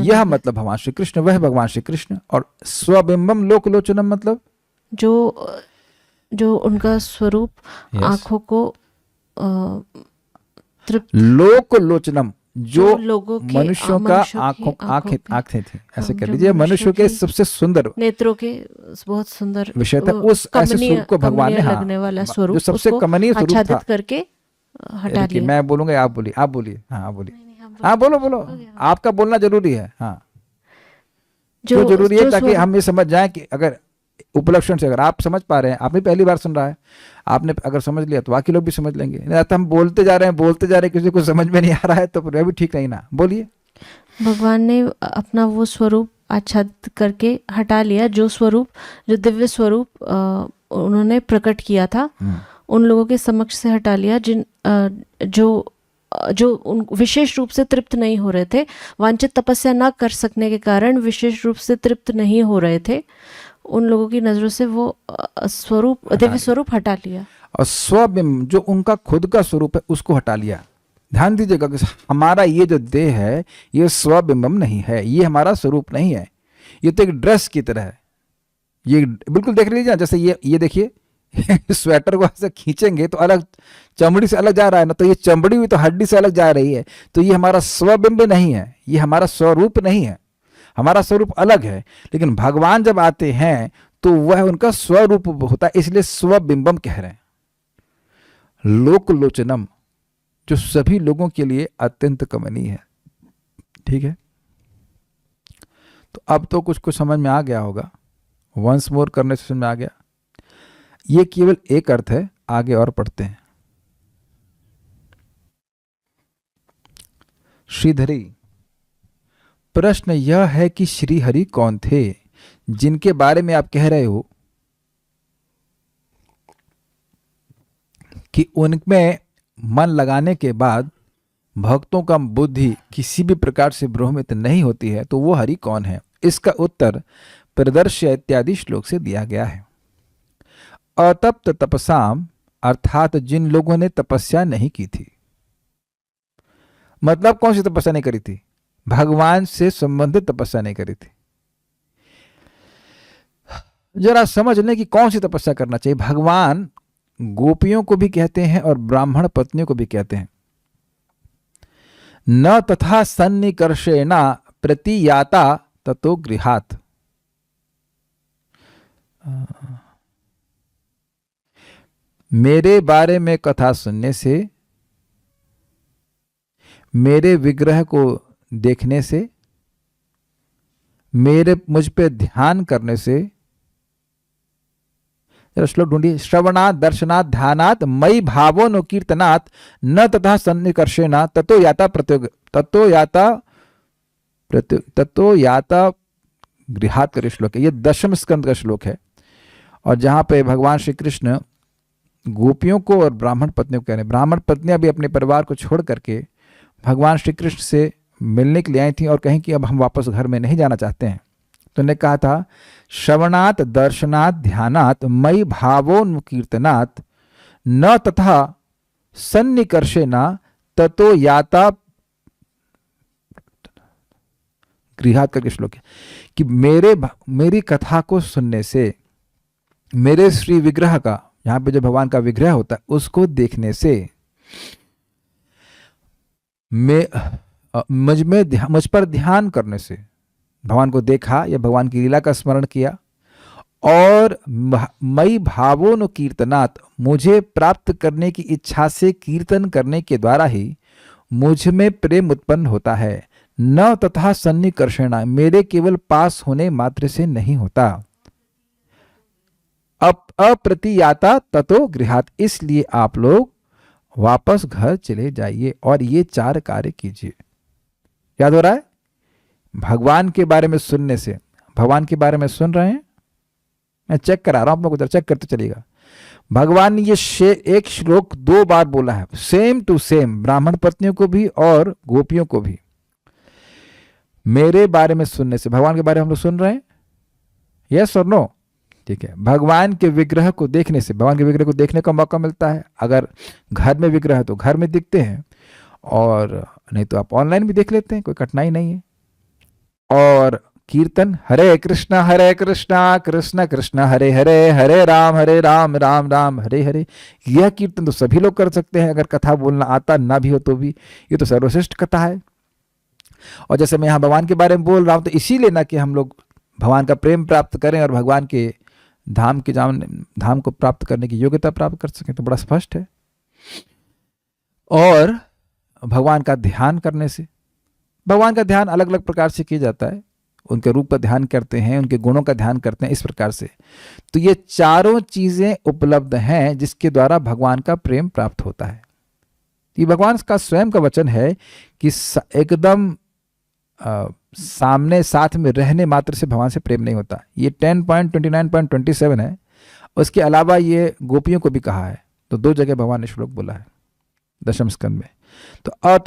यह मतलब भगवान श्री कृष्ण, वह भगवान श्री कृष्ण। और स्वबिंबम लोकलोचनम मतलब जो उनका स्वरूप आंखों को तृप्त, लोकलोचनम जो लोगों के, मनुष्यों का आंखें थी, ऐसे कह लीजिए, मनुष्य के सबसे सुंदर नेत्रों के बहुत सुंदर विषय था। उस ऐसे स्वरूप को भगवान ने, लगने वाला स्वरूप, जो सबसे कमनीय स्वरूप था, करके हटा लिया। मैं बोलूंगा, आप बोलिए। हाँ, आप बोलिए। हाँ, बोलो। आपका बोलना जरूरी है। हाँ, जो जरूरी है ताकि हम ये समझ जाएं कि अगर उपलक्षण से अगर आप समझ पा रहे हैं, आपने पहली बार सुन रहा है, आपने अगर समझ लिया तो बाकी लोग भी समझ लेंगे। नहीं तो हम बोलते जा रहे हैं, किसी को समझ में नहीं आ रहा है तो फिर भी ठीक नहीं ना। बोलिए। भगवान ने अपना वो स्वरूप आच्छादित करके हटा लिया, जो दिव्य स्वरूप उन्होंने प्रकट किया था, उन लोगों के समक्ष से हटा लिया जो उन विशेष रूप से तृप्त नहीं हो रहे थे, वांछित तपस्या न कर सकने के कारण विशेष रूप से तृप्त नहीं हो रहे थे। उन लोगों की नजरों से वो दिव्य स्वरूप हटा लिया। और स्वबिंब जो उनका खुद का स्वरूप है उसको हटा लिया। ध्यान दीजिएगा कि हमारा ये जो देह है ये स्वबिंबम नहीं है, ये हमारा स्वरूप नहीं है। ये तो एक ड्रेस की तरह है। ये बिल्कुल देख लीजिए, जैसे ये देखिए स्वेटर को ऐसे खींचेंगे तो अलग, चमड़ी से अलग जा रहा है ना, तो ये चमड़ी भी तो हड्डी से अलग जा रही है। तो ये हमारा स्वबिंब नहीं है, ये हमारा स्वरूप नहीं है, हमारा स्वरूप अलग है। लेकिन भगवान जब आते हैं तो वह उनका स्वरूप होता है, इसलिए स्वबिंबम कह रहे हैं। लोकलोचनम जो सभी लोगों के लिए अत्यंत कमनीय है। ठीक है, तो अब तो कुछ समझ में आ गया होगा। वंस मोर करने से समझ में आ गया। ये केवल एक अर्थ है, आगे और पढ़ते हैं। श्रीधरी, प्रश्न यह है कि श्रीहरि कौन थे जिनके बारे में आप कह रहे हो कि उनमें मन लगाने के बाद भक्तों का बुद्धि किसी भी प्रकार से भ्रमित नहीं होती है, तो वो हरि कौन है? इसका उत्तर प्रदर्श्य इत्यादि श्लोक से दिया गया है। अतप्त तपसाम अर्थात जिन लोगों ने तपस्या नहीं की थी। मतलब कौन सी तपस्या नहीं करी थी? भगवान से संबंधित तपस्या नहीं करी थी। जरा समझ लें कि कौन सी तपस्या करना चाहिए। भगवान गोपियों को भी कहते हैं और ब्राह्मण पत्नियों को भी कहते हैं। न तथा सन्निकर्षेणा प्रतियाता ततो गृहात्। मेरे बारे में कथा सुनने से, मेरे विग्रह को देखने से, मुझ पे ध्यान करने से, श्लोक ढूंढिए। श्रवणात् दर्शनात् ध्यानात् मयि भावो कीर्तनात् न तथा सन्निकर्षेणा ततो याता गृहात् करे श्लोक है। ये 10वें स्कंद का श्लोक है। और जहां पे भगवान श्री कृष्ण गोपियों को और ब्राह्मण पत्नियों को कह रहे हैं। ब्राह्मण पत्नियां भी अपने परिवार को छोड़ करके भगवान श्री कृष्ण से मिलने के लिए आई थी और कहीं कि अब हम वापस घर में नहीं जाना चाहते हैं। तो उन्हें कहा था श्रवणात् दर्शनात् ध्यानात् मयि भावोन्कीर्तनात् न तथा सन्निकर्षेण ततो याता गृहात करके श्लोक है कि मेरी कथा को सुनने से, मेरे श्री विग्रह का, यहाँ पे जो भगवान का विग्रह होता है उसको देखने से मुझ पर ध्यान करने से, भगवान को देखा या भगवान की लीला का स्मरण किया, और मई भावों कीर्तनात्, मुझे प्राप्त करने की इच्छा से कीर्तन करने के द्वारा ही मुझ में प्रेम उत्पन्न होता है। न तथा सन्निकर्षण, मेरे केवल पास होने मात्र से नहीं होता। अप्रतियाता ततो गृहात, इसलिए आप लोग वापस घर चले जाइए और ये 4 कार्य कीजिए। याद हो रहा है? भगवान के बारे में सुनने से, भगवान के बारे में सुन रहे हैं, मैं चेक करा रहा हूं आप लोग, उधर चेक करते चलिएगा। भगवान ने ये एक श्लोक 2 बार बोला है, सेम टू सेम, ब्राह्मण पत्नियों को भी और गोपियों को भी। मेरे बारे में सुनने से, भगवान के बारे में हम लोग सुन रहे हैं, यस और नो? ठीक है। भगवान के विग्रह को देखने से, भगवान के विग्रह को देखने का मौका मिलता है। अगर घर में विग्रह है तो घर में दिखते हैं, और नहीं तो आप ऑनलाइन भी देख लेते हैं, कोई कठिनाई नहीं है। और कीर्तन, हरे कृष्णा कृष्ण कृष्ण हरे हरे, हरे राम राम राम हरे हरे, यह कीर्तन तो सभी लोग कर सकते हैं, अगर कथा बोलना आता ना भी हो तो भी। ये तो सर्वश्रेष्ठ कथा है। और जैसे मैं यहाँ भगवान के बारे में बोल रहा हूँ तो इसीलिए ना कि हम लोग भगवान का प्रेम प्राप्त करें और भगवान के धाम को प्राप्त करने की योग्यता प्राप्त कर सकें, तो बड़ा स्पष्ट है। और भगवान का ध्यान करने से, भगवान का ध्यान अलग अलग प्रकार से किया जाता है, उनके रूप का ध्यान करते हैं, उनके गुणों का ध्यान करते हैं, इस प्रकार से। तो ये चारों चीजें उपलब्ध हैं जिसके द्वारा भगवान का प्रेम प्राप्त होता है। ये भगवान का स्वयं का वचन है कि एकदम सामने साथ में रहने मात्र से भगवान से प्रेम नहीं होता। ये 10.29.27 है। उसके अलावा ये गोपियों को भी कहा है, तो 2 जगह भगवान ने श्लोक बोला है दशम स्कंद में। तो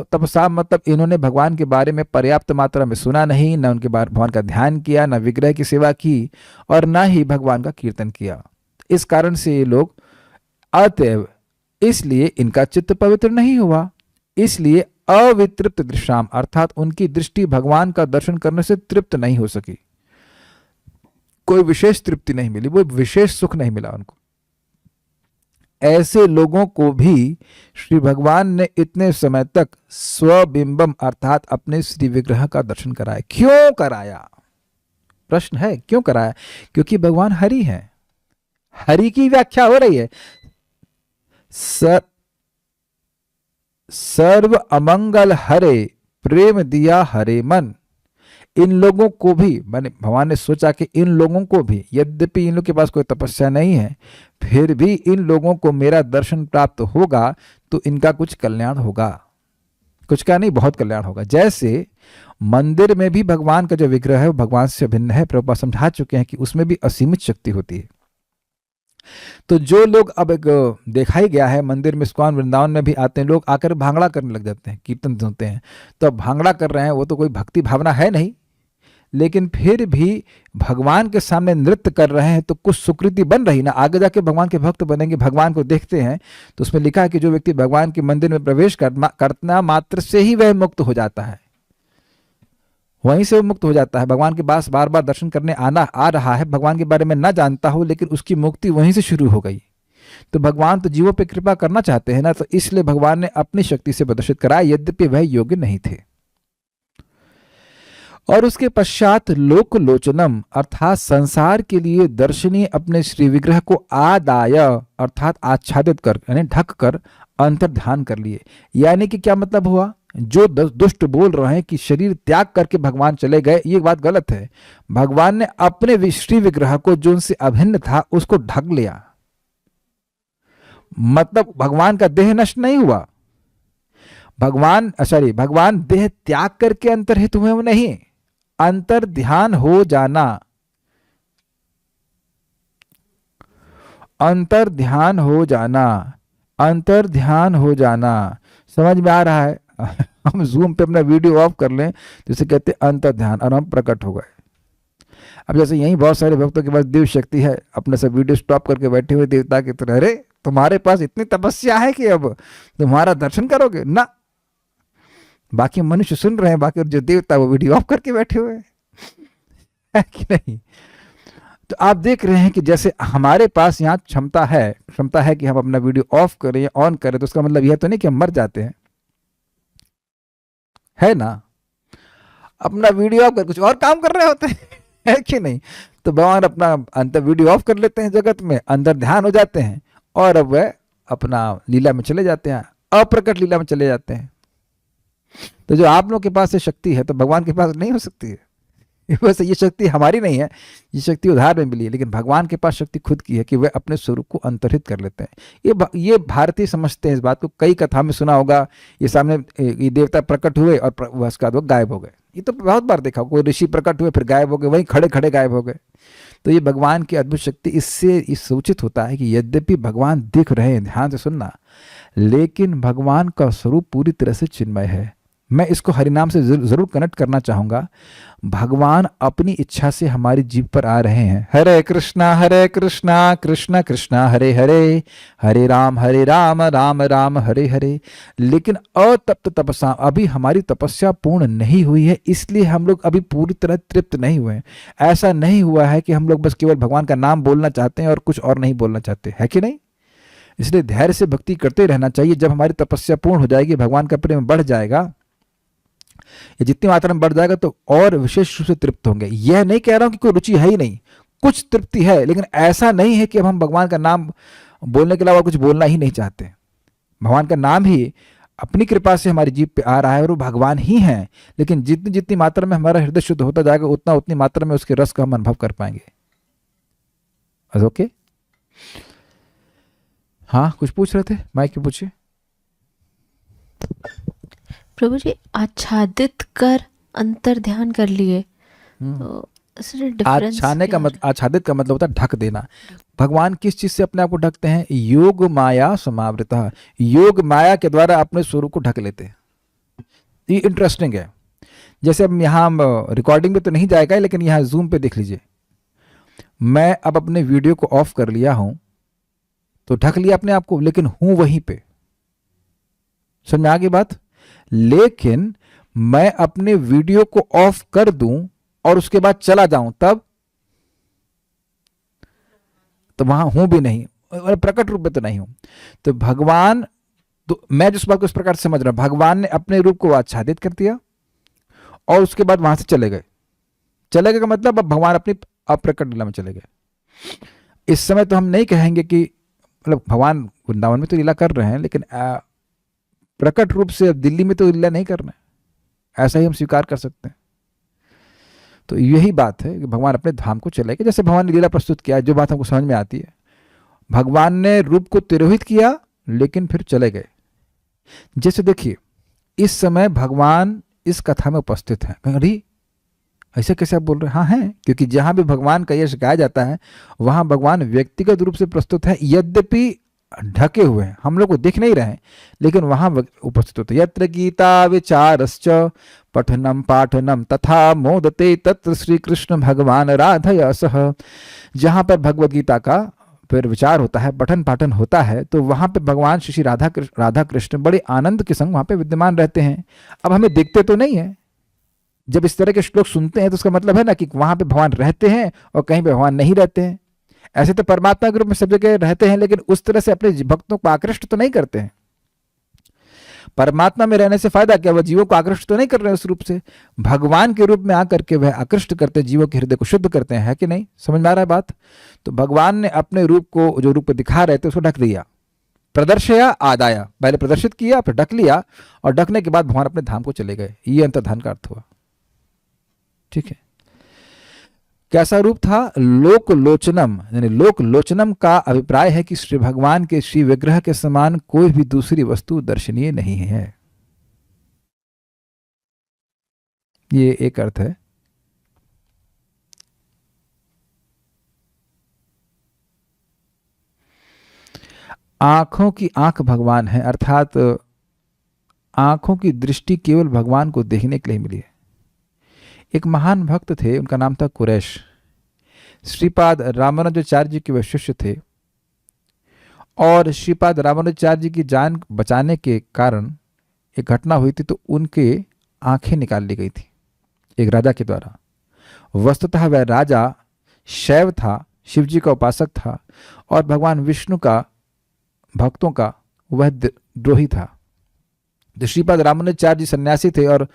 तपसा मतलब इन्होंने भगवान के बारे में पर्याप्त मात्रा में सुना नहीं, न उनके बारे भगवान का ध्यान किया, न विग्रह की सेवा की, और न ही भगवान का कीर्तन किया। इस कारण से ये लोग अतएव, इसलिए इनका चित्त पवित्र नहीं हुआ, इसलिए अवितृप्त दृश्याम, अर्थात उनकी दृष्टि भगवान का दर्शन करने से तृप्त नहीं हो सकी, कोई विशेष तृप्ति नहीं मिली, वो विशेष सुख नहीं मिला उनको। ऐसे लोगों को भी श्री भगवान ने इतने समय तक स्वबिंबम अर्थात अपने श्री विग्रह का दर्शन कराया। क्यों कराया? प्रश्न है, क्यों कराया? क्योंकि भगवान हरि हैं। हरि की व्याख्या हो रही है, सर्व अमंगल हरे, प्रेम दिया हरे मन। इन लोगों को भी, मैंने भगवान ने सोचा कि इन लोगों को भी, यद्यपि इन लोगों के पास कोई तपस्या नहीं है, फिर भी इन लोगों को मेरा दर्शन प्राप्त होगा तो इनका कुछ कल्याण होगा। कुछ का नहीं, बहुत कल्याण होगा। जैसे मंदिर में भी भगवान का जो विग्रह है वो भगवान से भिन्न है। प्रभुपाद समझा चुके हैं कि उसमें भी असीमित शक्ति होती है। तो जो लोग, अब एक देखा ही गया है, मंदिर में इस्कॉन वृंदावन में भी आते हैं लोग, आकर भांगड़ा करने लग जाते हैं, कीर्तन सुनते हैं तो अब भांगड़ा कर रहे हैं, वो तो कोई भक्ति भावना है नहीं, लेकिन फिर भी भगवान के सामने नृत्य कर रहे हैं तो कुछ सुकृति बन रही ना, आगे जाके भगवान के भक्त बनेंगे। भगवान को देखते हैं तो उसमें लिखा है कि जो व्यक्ति भगवान के मंदिर में प्रवेश करना मात्र से ही वह मुक्त हो जाता है, वहीं से वो मुक्त हो जाता है। भगवान के पास बार बार दर्शन करने आ रहा है, भगवान के बारे में ना जानता हो, लेकिन उसकी मुक्ति वहीं से शुरू हो गई। तो भगवान तो जीवों पे कृपा करना चाहते हैं ना, तो इसलिए भगवान ने अपनी शक्ति से प्रदर्शित कराया, यद्यपि वह योग्य नहीं थे। और उसके पश्चात लोकलोचनम अर्थात संसार के लिए दर्शनीय अपने श्री विग्रह को आदाय अर्थात आच्छादित कर, यानी ढक कर अंतर्ध्यान कर लिए। यानी कि क्या मतलब हुआ? जो दुष्ट बोल रहे हैं कि शरीर त्याग करके भगवान चले गए, ये बात गलत है। भगवान ने अपने श्री विग्रह को जो उनसे अभिन्न था उसको ढक लिया, मतलब भगवान का देह नष्ट नहीं हुआ। भगवान देह त्याग करके अंतर्हित हुए नहीं, अंतर ध्यान हो जाना, अंतर ध्यान हो जाना, अंतर ध्यान हो जाना। समझ में आ रहा है? हम जूम पे अपना वीडियो ऑफ कर लें तो इसे कहते हैं अंतर ध्यान, और हम प्रकट हो गए। अब जैसे यहीं बहुत सारे भक्तों के पास दिव्य शक्ति है, अपने सब वीडियो स्टॉप करके बैठे हुए देवता की तरह, अरे तुम्हारे पास इतनी तपस्या है कि अब तुम्हारा दर्शन करोगे ना। बाकी मनुष्य सुन रहे हैं, बाकी जो देवता वो वीडियो ऑफ करके बैठे हुए हैं, है कि नहीं। तो आप देख रहे हैं कि जैसे हमारे पास यहाँ क्षमता है कि हम अपना वीडियो ऑफ करें या ऑन करें, तो उसका मतलब यह तो नहीं कि हम मर जाते हैं, है ना। अपना वीडियो ऑफ कर कुछ और काम कर रहे होते हैं, है कि नहीं। तो भगवान अपना अंतर वीडियो ऑफ कर लेते हैं, जगत में अंदर ध्यान हो जाते हैं, और अब वह अपना लीला में चले जाते हैं, अप्रकट लीला में चले जाते हैं। तो जो आप लोगों के पास ये शक्ति है, तो भगवान के पास नहीं हो सकती है। वैसे ये शक्ति हमारी नहीं है, ये शक्ति उधार में मिली है, लेकिन भगवान के पास शक्ति खुद की है कि वह अपने स्वरूप को अंतर्हित कर लेते हैं। ये भारतीय समझते हैं इस बात को, कई कथा में सुना होगा, ये सामने ये देवता प्रकट हुए और उसके बाद वो गायब हो गए। ये तो बहुत बार देखा, कोई ऋषि प्रकट हुए फिर गायब हो गए, वहीं खड़े खड़े गायब हो गए। तो ये भगवान की अद्भुत शक्ति, इससे इस सूचित होता है कि यद्यपि भगवान दिख रहे हैं, ध्यान से सुनना, लेकिन भगवान का स्वरूप पूरी तरह से चिन्मय है। मैं इसको हरिनाम से जरूर कनेक्ट करना चाहूंगा। भगवान अपनी इच्छा से हमारी जीभ पर आ रहे हैं। हरे कृष्णा कृष्ण कृष्णा हरे हरे, हरे राम राम राम हरे हरे। लेकिन अतप्त तपस्या, अभी हमारी तपस्या पूर्ण नहीं हुई है, इसलिए हम लोग अभी पूरी तरह तृप्त नहीं हुए हैं। ऐसा नहीं हुआ है कि हम लोग बस केवल भगवान का नाम बोलना चाहते हैं और कुछ और नहीं बोलना चाहते, है कि नहीं। इसलिए धैर्य से भक्ति करते रहना चाहिए। जब हमारी तपस्या पूर्ण हो जाएगी, भगवान का प्रेम बढ़ जाएगा, ये जितनी मात्रा में बढ़ जाएगा, तो और विशेष रूप से तृप्त होंगे। यह नहीं कह रहा हूं कि कोई रुचि है ही नहीं, कुछ तृप्ति है, लेकिन ऐसा नहीं है कि अब हम भगवान का नाम बोलने के अलावा कुछ बोलना ही नहीं चाहते। भगवान का नाम ही अपनी कृपा से हमारी जीभ पे आ रहा है और वो भगवान ही हैं, लेकिन जितनी जितनी मात्रा में हमारा हृदय शुद्ध होता जाएगा, उतनी मात्रा में उसके रस का हम अनुभव कर पाएंगे। ओके, हाँ कुछ पूछ रहे थे, माइक पे पूछिए। प्रभु जी, आच्छादित कर अंतर ध्यान कर लिए, तो आच्छादित का मतलब होता है ढक देना। भगवान किस चीज से अपने आप को ढकते हैं? योग माया समावृता, योग माया के द्वारा अपने स्वरूप को ढक लेते हैं। ये इंटरेस्टिंग है। जैसे अब यहाँ रिकॉर्डिंग में तो नहीं जाएगा, लेकिन यहाँ जूम पे देख लीजिए, मैं अब अपने वीडियो को ऑफ कर लिया हूं, तो ढक लिया अपने आप को, लेकिन हूं वहीं पे। समझ में आ गई बात। लेकिन मैं अपने वीडियो को ऑफ कर दूं और उसके बाद चला जाऊं, तब तो वहां हूं भी नहीं, और प्रकट रूप में तो नहीं हूं। तो भगवान, तो मैं जिस बात को इस प्रकार से समझ रहा हूं, भगवान ने अपने रूप को आच्छादित कर दिया और उसके बाद वहां से चले गए। चले गए का मतलब अब भगवान अपनी अप्रकट लीला में चले गए। इस समय तो हम नहीं कहेंगे कि, मतलब भगवान वृंदावन में तो लीला कर रहे हैं, लेकिन प्रकट रूप से दिल्ली में तो लीला नहीं कर रहे हैं, ऐसा ही हम स्वीकार कर सकते हैं। तो यही बात है कि भगवान अपने धाम को चले गए। जैसे भगवान ने लीला प्रस्तुत किया, जो बात हमको समझ में आती है, भगवान ने रूप को तिरोहित किया लेकिन फिर चले गए। जैसे देखिए, इस समय भगवान इस कथा में उपस्थित हैं। अरे ऐसे कैसे आप बोल रहे हैं? हाँ हैं, क्योंकि जहां भी भगवान का यश गाया जाता है, वहां भगवान व्यक्तिगत रूप से प्रस्तुत है, यद्यपि ढके हुए हैं, हम लोग को दिख नहीं रहे हैं, लेकिन वहां उपस्थित होते। यत्र गीता विचारश्च पठनम पाठनम तथा मोदते तत्र श्री कृष्ण भगवान राधया सह। जहां पर भगवद गीता का फिर विचार होता है, पठन पाठन होता है, तो वहां पे भगवान श्री राधा कृष्ण बड़े आनंद के संग वहां पे विद्यमान रहते हैं। अब हमें दिखते तो नहीं है। जब इस तरह के श्लोक सुनते हैं तो उसका मतलब है ना कि वहां पे भगवान रहते हैं और कहीं पे भगवान नहीं रहते हैं। ऐसे तो परमात्मा के रूप में सब जगह रहते हैं, लेकिन उस तरह से अपने भक्तों को आकृष्ट तो नहीं करते हैं। परमात्मा में रहने से फायदा क्या? वह जीवों को आकृष्ट तो नहीं कर रहे उस रूप से, भगवान के रूप में आकर के वह आकृष्ट करते, जीवों के हृदय को शुद्ध करते हैं, है कि नहीं? समझ में आ रहा है बात? तो भगवान ने अपने रूप को, जो रूप दिखा रहे थे, उसको ढक दिया। प्रदर्शया आदाया, पहले प्रदर्शित किया, फिर ढक लिया, और ढकने के बाद भगवान अपने धाम को चले गए। ये अंतर्धान का अर्थ हुआ। ठीक है। कैसा रूप था? लोकलोचनम, यानी लोकलोचनम का अभिप्राय है कि श्री भगवान के श्री विग्रह के समान कोई भी दूसरी वस्तु दर्शनीय नहीं है। ये एक अर्थ है। आंखों की आंख भगवान है, अर्थात आंखों की दृष्टि केवल भगवान को देखने के लिए मिली है। एक महान भक्त थे, उनका नाम था कुरैश। श्रीपाद रामानुजाचार्य जी के वह शिष्य थे, और श्रीपाद रामानुजाचार्य जी की जान बचाने के कारण एक घटना हुई थी, तो उनके आंखें निकाल ली गई थी एक राजा के द्वारा। वस्तुतः वह राजा शैव था, शिव जी का उपासक था और भगवान विष्णु का भक्तों का वह द्रोही था। तो श्रीपाद रामानुजाचार्य जी सन्यासी थे और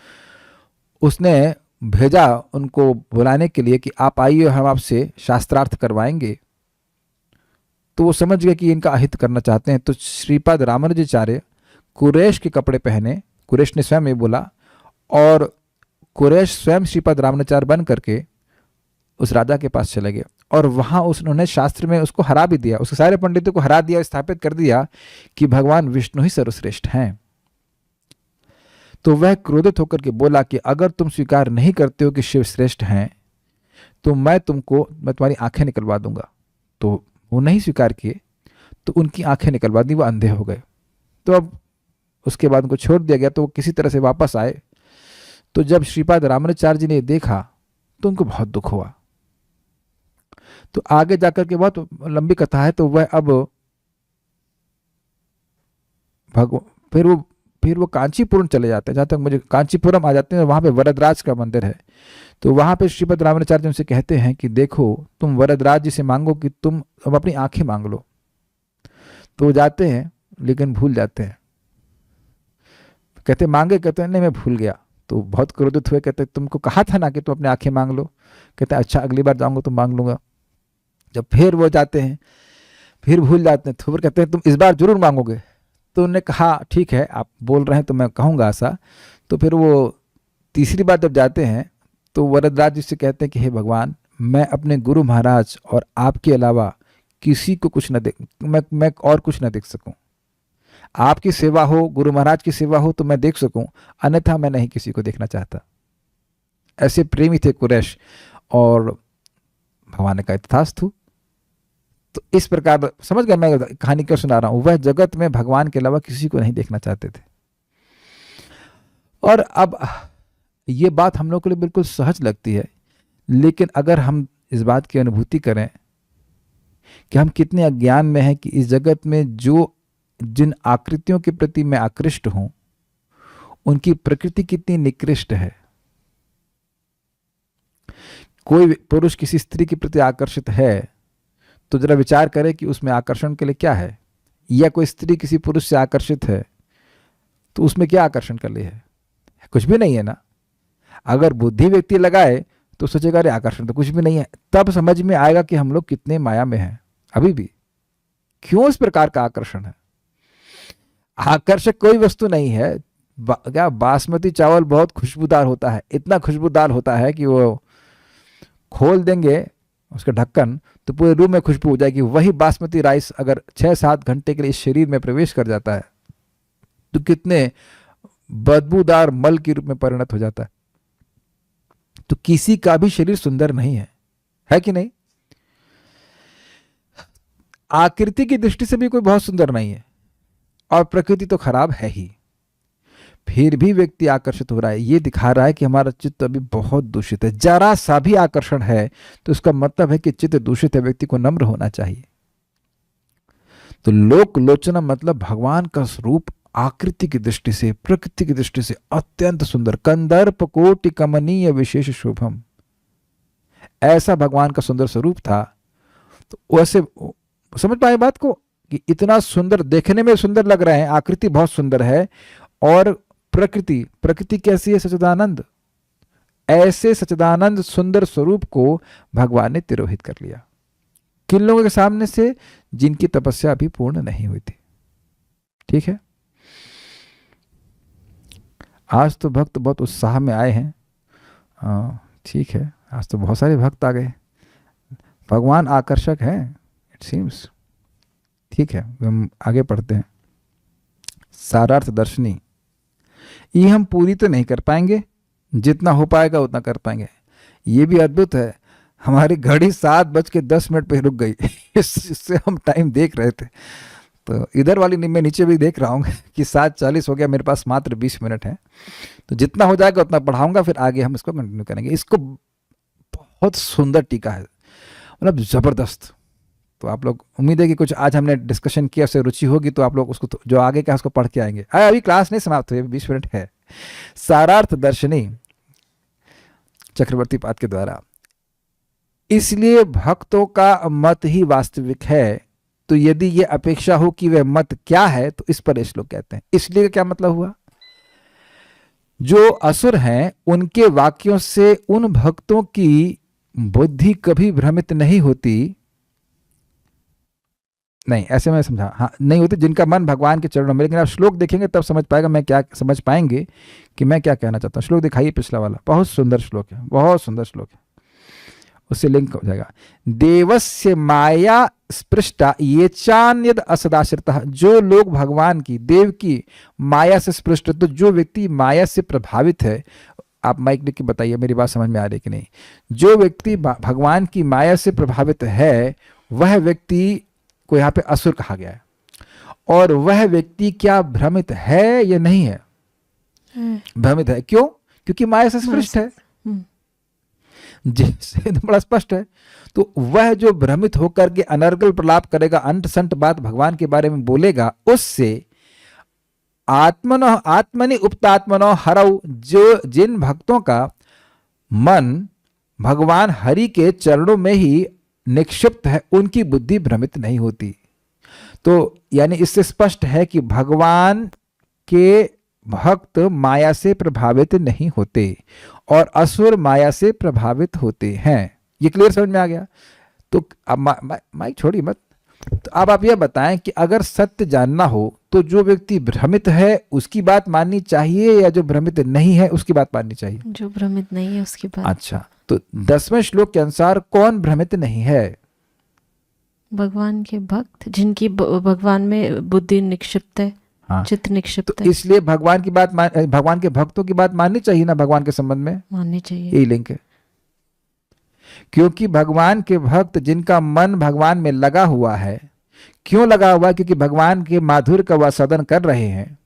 उसने भेजा उनको बुलाने के लिए कि आप आइए, हम आपसे शास्त्रार्थ करवाएंगे। तो वो समझ गए कि इनका अहित करना चाहते हैं। तो श्रीपाद रामानुजाचार्य कुरैश के कपड़े पहने, कुरैश ने स्वयं ये बोला, और कुरैश स्वयं श्रीपाद रामानुजाचार्य बन करके उस राजा के पास चले गए और वहां उन्होंने शास्त्र में उसको हरा भी दिया, उसके सारे पंडितों को हरा दिया, स्थापित कर दिया कि भगवान विष्णु ही सर्वश्रेष्ठ हैं। तो वह क्रोधित होकर के बोला कि अगर तुम स्वीकार नहीं करते हो कि शिव श्रेष्ठ हैं तो मैं तुम्हारी आंखें निकलवा दूंगा। तो वो नहीं स्वीकार किए, तो उनकी आंखें निकलवा दी, वो अंधे हो गए। तो अब उसके बाद उनको छोड़ दिया गया। तो वो किसी तरह से वापस आए। तो जब श्रीपाद रामानुजाचार्य जी ने देखा तो उनको बहुत दुख हुआ। तो आगे जाकर के बहुत लंबी कथा है। तो वह अब फिर वो कांचीपुरम चले जाते हैं, जहाँ तक मुझे कांचीपुरम आ जाते हैं, वहाँ पे वरदराज का मंदिर है। तो वहाँ पे श्रीपद रामानुजाचार्य उनसे कहते हैं कि देखो, तुम वरदराज जी से मांगो कि तुम अब अपनी आंखें मांग लो। तो वो जाते हैं लेकिन भूल जाते हैं। कहते मांगे, कहते हैं नहीं मैं भूल गया। तो बहुत क्रोधित हुए, कहते तुमको कहा था ना कि तुम अपनी आंखें मांग लो। कहते अच्छा अगली बार जाऊँगा तो मांग लूँगा। जब फिर वो जाते हैं फिर भूल जाते हैं। तो फिर कहते हैं तुम इस बार जरूर मांगोगे। तो उन्होंने कहा ठीक है, आप बोल रहे हैं तो मैं कहूँगा ऐसा। तो फिर वो तीसरी बार जब जाते हैं तो वरदराज जी से कहते हैं कि हे भगवान, मैं अपने गुरु महाराज और आपके अलावा किसी को कुछ न देख, मैं और कुछ न देख सकूं। आपकी सेवा हो, गुरु महाराज की सेवा हो तो मैं देख सकूं, अन्यथा मैं नहीं किसी को देखना चाहता। ऐसे प्रेमी थे कुरैश। और भगवान ने कहा तथास्तु। तो इस प्रकार समझ गया मैं कहानी क्यों सुना रहा हूं। वह जगत में भगवान के अलावा किसी को नहीं देखना चाहते थे। और अब ये बात हम लोग के लिए बिल्कुल सहज लगती है, लेकिन अगर हम इस बात की अनुभूति करें कि हम कितने अज्ञान में हैं कि इस जगत में जिन आकृतियों के प्रति मैं आकृष्ट हूं, उनकी प्रकृति कितनी निकृष्ट है। कोई पुरुष किसी स्त्री के प्रति आकर्षित है तो जरा विचार करें कि उसमें आकर्षण के लिए क्या है। या कोई स्त्री किसी पुरुष से आकर्षित है तो उसमें क्या आकर्षण के लिए है? कुछ भी नहीं है ना। अगर बुद्धि व्यक्ति लगाए तो सोचेगा अरे आकर्षण तो कुछ भी नहीं है। तब समझ में आएगा कि हम लोग कितने माया में हैं अभी भी। क्यों इस प्रकार का आकर्षण है? आकर्षक कोई वस्तु नहीं है। क्या बासमती चावल बहुत खुशबूदार होता है, इतना खुशबूदार होता है कि वो खोल देंगे उसका ढक्कन तो पूरे रूम में खुशबू हो जाएगी। वही बासमती राइस अगर 6-7 घंटे के लिए इस शरीर में प्रवेश कर जाता है तो कितने बदबूदार मल के रूप में परिणत हो जाता है। तो किसी का भी शरीर सुंदर नहीं है कि नहीं? आकृति की दृष्टि से भी कोई बहुत सुंदर नहीं है और प्रकृति तो खराब है ही। फिर भी व्यक्ति आकर्षित हो रहा है। ये दिखा रहा है कि हमारा चित्त अभी बहुत दूषित है। जरा सा भी आकर्षण है तो इसका मतलब है कि चित्त दूषित है। व्यक्ति को नम्र होना चाहिए। तो लोक लोचना मतलब भगवान का स्वरूप आकृति की दृष्टि से, प्रकृति की दृष्टि से अत्यंत सुंदर, कंदर्प कोटि कमनीय विशेष शुभम, ऐसा भगवान का सुंदर स्वरूप था। तो वैसे समझ पाए बात को कि इतना सुंदर, देखने में सुंदर लग रहे हैं, आकृति बहुत सुंदर है, और प्रकृति कैसी है? सच्चिदानंद। ऐसे सच्चिदानंद सुंदर स्वरूप को भगवान ने तिरोहित कर लिया। किन लोगों के सामने से? जिनकी तपस्या अभी पूर्ण नहीं हुई थी। ठीक है। आज तो भक्त बहुत उत्साह में आए हैं। ठीक है, आज तो बहुत सारे भक्त आ गए। भगवान आकर्षक है इट सीम्स। ठीक है, हम आगे पढ़ते हैं। सारार्थ दर्शनी। ये हम पूरी तो नहीं कर पाएंगे, जितना हो पाएगा उतना कर पाएंगे। ये भी अद्भुत है, हमारी घड़ी 7:10 पे रुक गई। इससे हम टाइम देख रहे थे तो इधर वाली मैं नीचे भी देख रहा हूँ कि 7:40 हो गया। मेरे पास मात्र 20 मिनट है, तो जितना हो जाएगा उतना पढ़ाऊंगा, फिर आगे हम इसको कंटिन्यू करेंगे। इसको बहुत सुंदर टीका है, मतलब जबरदस्त। तो आप लोग, उम्मीद है कि कुछ आज हमने डिस्कशन किया उससे रुचि होगी, तो आप लोग उसको जो आगे का उसको पढ़ के आएंगे। अभी क्लास नहीं समाप्त हुई, 20 मिनट है। सारार्थ दर्शनी चक्रवर्ती पाद के द्वारा, इसलिए भक्तों का मत ही वास्तविक है। तो यदि ये अपेक्षा हो कि वह मत क्या है, तो इस पर श्लोक कहते हैं। इसलिए क्या मतलब हुआ? जो असुर हैं उनके वाक्यों से उन भक्तों की बुद्धि कभी भ्रमित नहीं होती, नहीं ऐसे मैं समझा, हाँ नहीं होती, जिनका मन भगवान के चरणों में। लेकिन आप श्लोक देखेंगे तब समझ पाएगा, मैं क्या समझ पाएंगे कि मैं क्या कहना चाहता हूँ। श्लोक दिखाइए, पिछला वाला, बहुत सुंदर श्लोक है, बहुत सुंदर श्लोक है, उससे लिंक हो जाएगा। देवस्य माया स्पृष्टा ये चान्यद असदाश्रिता, जो लोग भगवान की, देव की माया से स्पृष्ट, तो जो व्यक्ति माया से प्रभावित है, आप माइक लिख के बताइए मेरी बात समझ में आ रही कि नहीं। जो व्यक्ति भगवान की माया से प्रभावित है, वह व्यक्ति को यहाँ पे असुर कहा गया है। और वह व्यक्ति क्या भ्रमित है या नहीं है? भ्रमित है। क्यों? क्योंकि माया से स्पृष्ट है, जिससे बड़ा स्पष्ट है। तो वह जो भ्रमित होकर के अनर्गल प्रलाप करेगा, अंट संट बात भगवान के बारे में बोलेगा, उससे आत्मनि उपतात्मनो हरऊ, जो जिन भक्तों का मन भगवान हरि के चरणों में ही निक्षिप्त है, उनकी बुद्धि भ्रमित नहीं होती। तो यानी इससे स्पष्ट है कि भगवान के भक्त माया से प्रभावित नहीं होते और असुर माया से प्रभावित होते हैं। ये क्लियर समझ में आ गया? तो अब माइक छोड़िए मत। तो अब आप यह बताएं कि अगर सत्य जानना हो तो जो व्यक्ति भ्रमित है उसकी बात माननी चाहिए या जो भ्रमित नहीं है उसकी बात माननी चाहिए? जो भ्रमित नहीं है उसकी बात। अच्छा, तो 10वें श्लोक के अनुसार कौन भ्रमित नहीं है? भगवान के भक्त, जिनकी भगवान में बुद्धि निक्षिप्त है, हाँ। चित्त निक्षिप्त तो है। इसलिए भगवान की बात भगवान के भक्तों की बात माननी चाहिए ना, भगवान के संबंध में माननी चाहिए। यही लिंक है। क्योंकि भगवान के भक्त जिनका मन भगवान में लगा हुआ है, क्यों लगा हुआ है? क्योंकि भगवान के माधुर्य का वह सदन कर रहे हैं,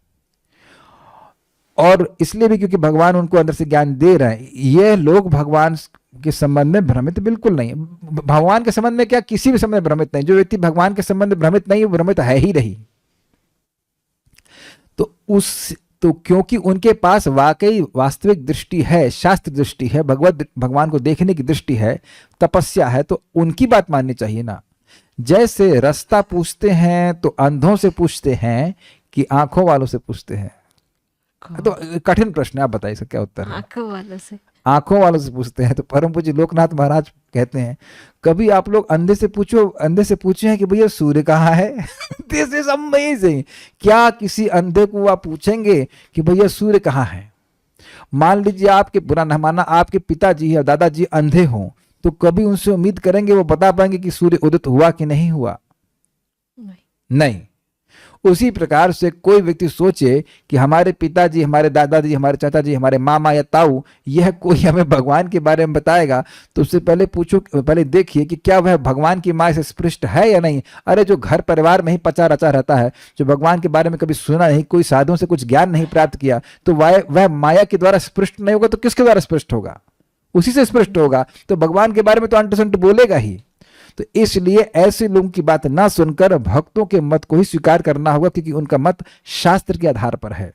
और इसलिए भी क्योंकि भगवान उनको अंदर से ज्ञान दे रहे हैं। यह लोग भगवान के संबंध में भ्रमित बिल्कुल नहीं। भगवान के संबंध में क्या, किसी भी संबंध में भ्रमित नहीं। जो व्यक्ति भगवान के संबंध में भ्रमित नहीं, वो भ्रमित है ही नहीं। तो क्योंकि उनके पास वाकई वास्तविक दृष्टि है, शास्त्र दृष्टि है, भगवान को देखने की दृष्टि है, तपस्या है, तो उनकी बात माननी चाहिए ना। जैसे रास्ता पूछते हैं तो अंधों से पूछते हैं कि आंखों वालों से पूछते हैं? तो कठिन प्रश्न है, आप बताइए इसका क्या उत्तर है? आंखों वालों से पूछते हैं। तो परम पूज्य लोकनाथ महाराज कहते हैं, कभी आप लोग अंधे से पूछे हैं कि भैया सूर्य कहाँ है? This is amazing. क्या किसी अंधे को आप पूछेंगे कि भैया सूर्य कहाँ है? मान लीजिए आपके, बुरा न माना, आपके पिताजी या दादाजी अंधे हों, तो कभी उनसे उम्मीद करेंगे वो बता पाएंगे कि सूर्य उदित हुआ कि नहीं हुआ? नहीं। उसी प्रकार से कोई व्यक्ति सोचे कि हमारे पिताजी, हमारे दादाजी, हमारे चाचा जी, हमारे मामा या ताऊ, यह कोई हमें भगवान के बारे में बताएगा, तो उससे पहले पूछो, पहले देखिए कि क्या वह भगवान की माया से स्पृष्ट है या नहीं। अरे जो घर परिवार में ही पचा रचा रहता है, जो भगवान के बारे में कभी सुना नहीं, कोई साधुओं से कुछ ज्ञान नहीं प्राप्त किया, तो वह माया के द्वारा स्पृष्ट नहीं होगा तो किसके द्वारा स्पृष्ट होगा? उसी से स्पृष्ट होगा। तो भगवान के बारे में तो अंट संट बोलेगा ही। तो इसलिए ऐसे लोगों की बात ना सुनकर भक्तों के मत को ही स्वीकार करना होगा, क्योंकि उनका मत शास्त्र के आधार पर है।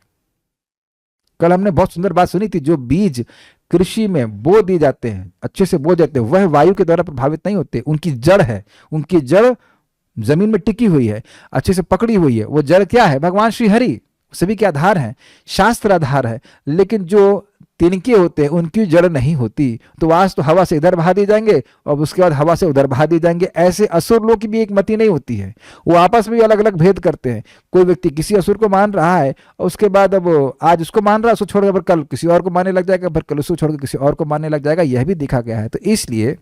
कल हमने बहुत सुंदर बात सुनी थी, जो बीज कृषि में बो दिए जाते हैं, अच्छे से बो जाते हैं, वह वायु के द्वारा प्रभावित नहीं होते। उनकी जड़ है, उनकी जड़ जमीन में टिकी हुई है, अच्छे से पकड़ी हुई है। वो जड़ क्या है? भगवान श्री हरि सभी के आधार हैं, शास्त्र आधार है। लेकिन जो तिनके होते हैं उनकी जड़ नहीं होती, तो आज तो हवा से इधर बहा दिए जाएंगे और उसके बाद हवा से उधर बहा दिए जाएंगे। ऐसे असुर लोग की भी एक मति नहीं होती है, वो आपस में भी अलग अलग भेद करते हैं। कोई व्यक्ति किसी असुर को मान रहा है और उसके बाद अब आज उसको मान रहा है, उसको छोड़कर फिर कल किसी और को मानने लग जाएगा, फिर कल उसको छोड़कर किसी और को मानने लग जाएगा। यह भी देखा गया है। तो इसलिए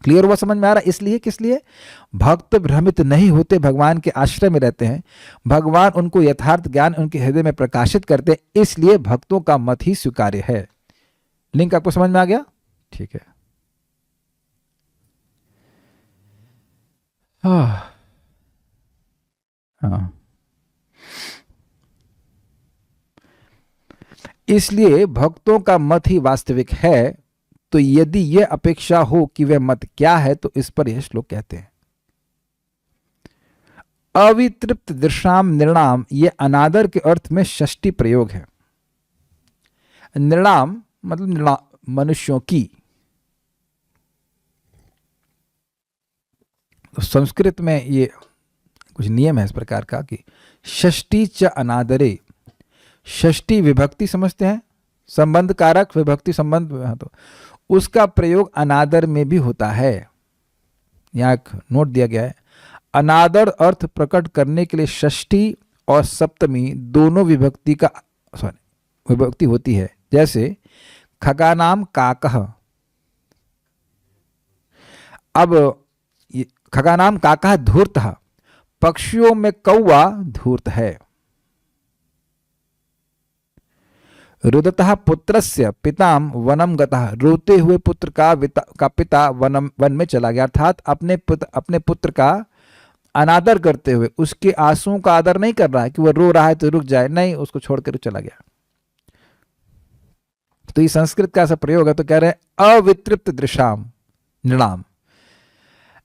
क्लियर हुआ, समझ में आ रहा है? इसलिए किस लिए भक्त भ्रमित नहीं होते, भगवान के आश्रय में रहते हैं, भगवान उनको यथार्थ ज्ञान उनके हृदय में प्रकाशित करते हैं, इसलिए भक्तों का मत ही स्वीकार्य है। लिंक आपको समझ में आ गया? ठीक है। हाँ, इसलिए भक्तों का मत ही वास्तविक है। तो यदि यह अपेक्षा हो कि वह मत क्या है, तो इस पर यह श्लोक कहते हैं। अवितृप्त दृशाम निर्णाम, ये अनादर के अर्थ में षष्ठी प्रयोग है। निर्णाम मतलब मनुष्यों की। तो संस्कृत में ये कुछ नियम है इस प्रकार का कि षष्ठी च अनादरे, षष्ठी विभक्ति समझते हैं, संबंध कारक विभक्ति संबंध, तो उसका प्रयोग अनादर में भी होता है। यहाँ एक नोट दिया गया है, अनादर अर्थ प्रकट करने के लिए षष्ठी और सप्तमी दोनों विभक्ति विभक्ति होती है। जैसे खगानाम काकः, अब खगानाम काकः धूर्तः, पक्षियों में कौवा धूर्त है। रुदतः पुत्रस्य पिताम वनम गतः, रोते हुए पुत्र का पिता वन में चला गया, अर्थात अपने पुत्र का अनादर करते हुए, उसके आंसुओं का आदर नहीं कर रहा है कि वह रो रहा है तो रुक जाए, नहीं, उसको छोड़कर चला गया। तो ये संस्कृत का ऐसा प्रयोग है। तो कह रहे हैं अवितृप्त दृशाम नृणाम,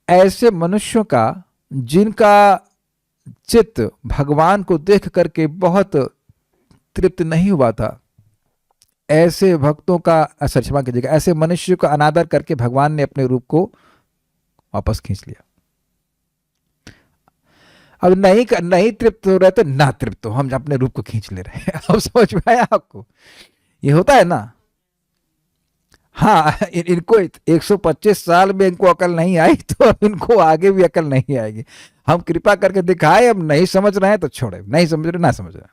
ऐसे मनुष्यों का जिनका चित्त भगवान को देख करके बहुत तृप्त नहीं हुआ था, ऐसे भक्तों का, क्षमा कीजिएगा, ऐसे मनुष्य का अनादर करके भगवान ने अपने रूप को वापस खींच लिया। अब नहीं तृप्त हो रहे तो ना तृप्त हो, हम अपने रूप को खींच ले रहे हैं। अब समझ में आया आपको? ये होता है ना। हाँ, इनको 125 साल में इनको अकल नहीं आई तो अब इनको आगे भी अकल नहीं आएगी। हम कृपा करके दिखाए, अब नहीं समझ रहे हैं तो छोड़े, नहीं समझ रहे ना समझ रहे।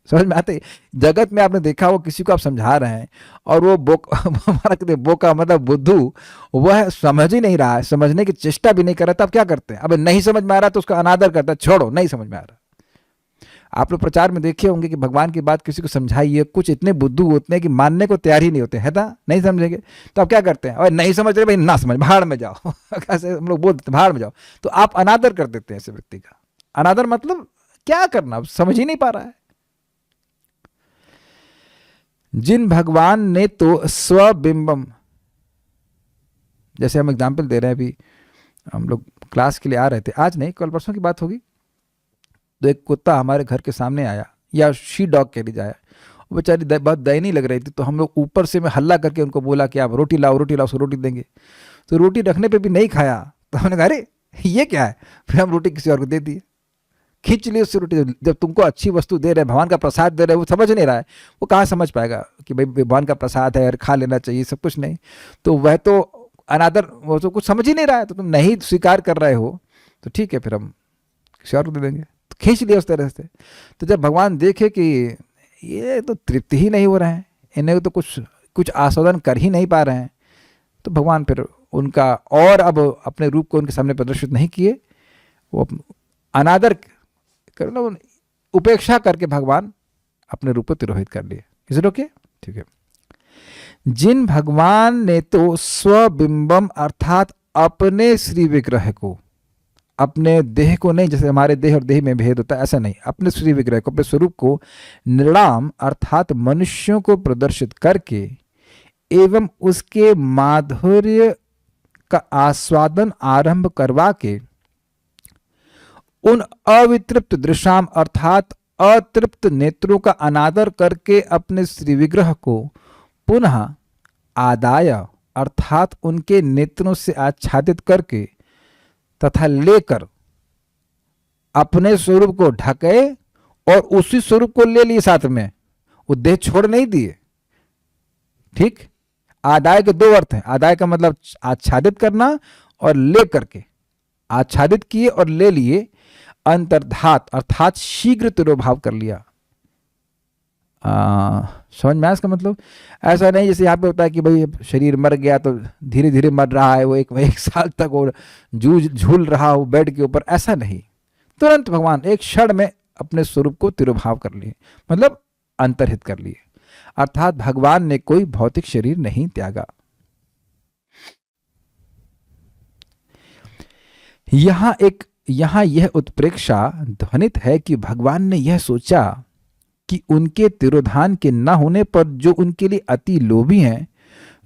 समझ में आते? जगत में आपने देखा, वो किसी को आप समझा रहे हैं और वो हमारा कहते बोका मतलब बुद्धू, वह समझ ही नहीं रहा है, समझने की चेष्टा भी नहीं कर रहा, तब क्या करते हैं? अब नहीं समझ में आ रहा तो उसका अनादर करता है, छोड़ो, नहीं समझ में आ रहा। आप लोग प्रचार में देखे होंगे कि भगवान की बात किसी को समझाइए, कुछ इतने बुद्धू होते हैं कि मानने को तैयार ही नहीं होते, है ना? नहीं समझेंगे तो आप क्या करते हैं? और नहीं समझ रहे भाई, ना समझ, भाड़ में जाओ। ऐसे हम लोग बोलते भाड़ में जाओ। तो आप अनादर कर देते हैं ऐसे व्यक्ति का। अनादर मतलब क्या करना, समझ ही नहीं पा रहा है। जिन भगवान ने तो स्वबिंबम, जैसे हम एग्जाम्पल दे रहे हैं, अभी हम लोग क्लास के लिए आ रहे थे, आज नहीं कल परसों की बात होगी, तो एक कुत्ता हमारे घर के सामने आया, या शी डॉग कह लीजिए, वो बेचारी बहुत दयनीय लग रही थी। तो हम लोग ऊपर से मैं हल्ला करके उनको बोला कि आप रोटी लाओ, रोटी लाओ, उसको रोटी देंगे। तो रोटी रखने पे भी नहीं खाया। तो हमने कहा अरे ये क्या है, फिर हम रोटी किसी और को दे दी, खींच ली उससे रोटी। जब तुमको अच्छी वस्तु दे रहे, भगवान का प्रसाद दे रहे, वो समझ नहीं रहा है, वो कहाँ समझ पाएगा कि भाई भगवान का प्रसाद है और खा लेना चाहिए, सब कुछ नहीं। तो वह तो अनादर, वो तो कुछ समझ ही नहीं रहा है। तो तुम नहीं स्वीकार कर रहे हो तो ठीक है, फिर हम किसी और को दे देंगे। तो खींच लिया उस तरह से। तो जब भगवान देखे कि ये तो तृप्ति ही नहीं हो रहे हैं, इन्हें तो कुछ आस्वादन कर ही नहीं पा रहे हैं, तो भगवान फिर उनका और अब अपने रूप को उनके सामने प्रदर्शित नहीं किए, वो अनादर करना, उपेक्षा करके भगवान अपने रूप को तिरोहित कर लिए। Is it okay? ठीक है। जिन भगवान ने तो स्वबिंबम अर्थात अपने श्री विग्रह को, अपने देह को नहीं, जैसे हमारे देह और देह में भेद होता है ऐसा नहीं, अपने श्री विग्रह को, अपने स्वरूप को निर्णाम अर्थात मनुष्यों को प्रदर्शित करके एवं उसके माधुर्य का आस्वादन आरंभ करवा के उन अवितृप्त दृशाम अर्थात अतृप्त नेत्रों का अनादर करके अपने श्री विग्रह को पुनः आदाय अर्थात उनके नेत्रों से आच्छादित करके तथा लेकर अपने स्वरूप को ढके और उसी स्वरूप को ले लिए साथ में, वो देह छोड़ नहीं दिए। ठीक, आदाय के दो अर्थ हैं। आदाय का मतलब आच्छादित करना और ले करके, आच्छादित किए और ले लिए, अंतर्धात अर्थात शीघ्र तिरोभाव कर लिया। समझ में आया इसका मतलब? ऐसा नहीं जैसे यहाँ पे होता है कि भाई शरीर मर गया तो धीरे धीरे मर रहा है, वो एक साल तक वो झूल रहा हो बेड के ऊपर, ऐसा नहीं। तुरंत भगवान एक क्षण में अपने स्वरूप को तिरोभाव कर लिए, मतलब अंतर्हित कर लिए। अर्थात भगवान ने कोई भौतिक शरीर नहीं त्यागा। यहाँ यह उत्प्रेक्षा ध्वनित है कि भगवान ने यह सोचा कि उनके तिरोधान के न होने पर जो उनके लिए अति लोभी हैं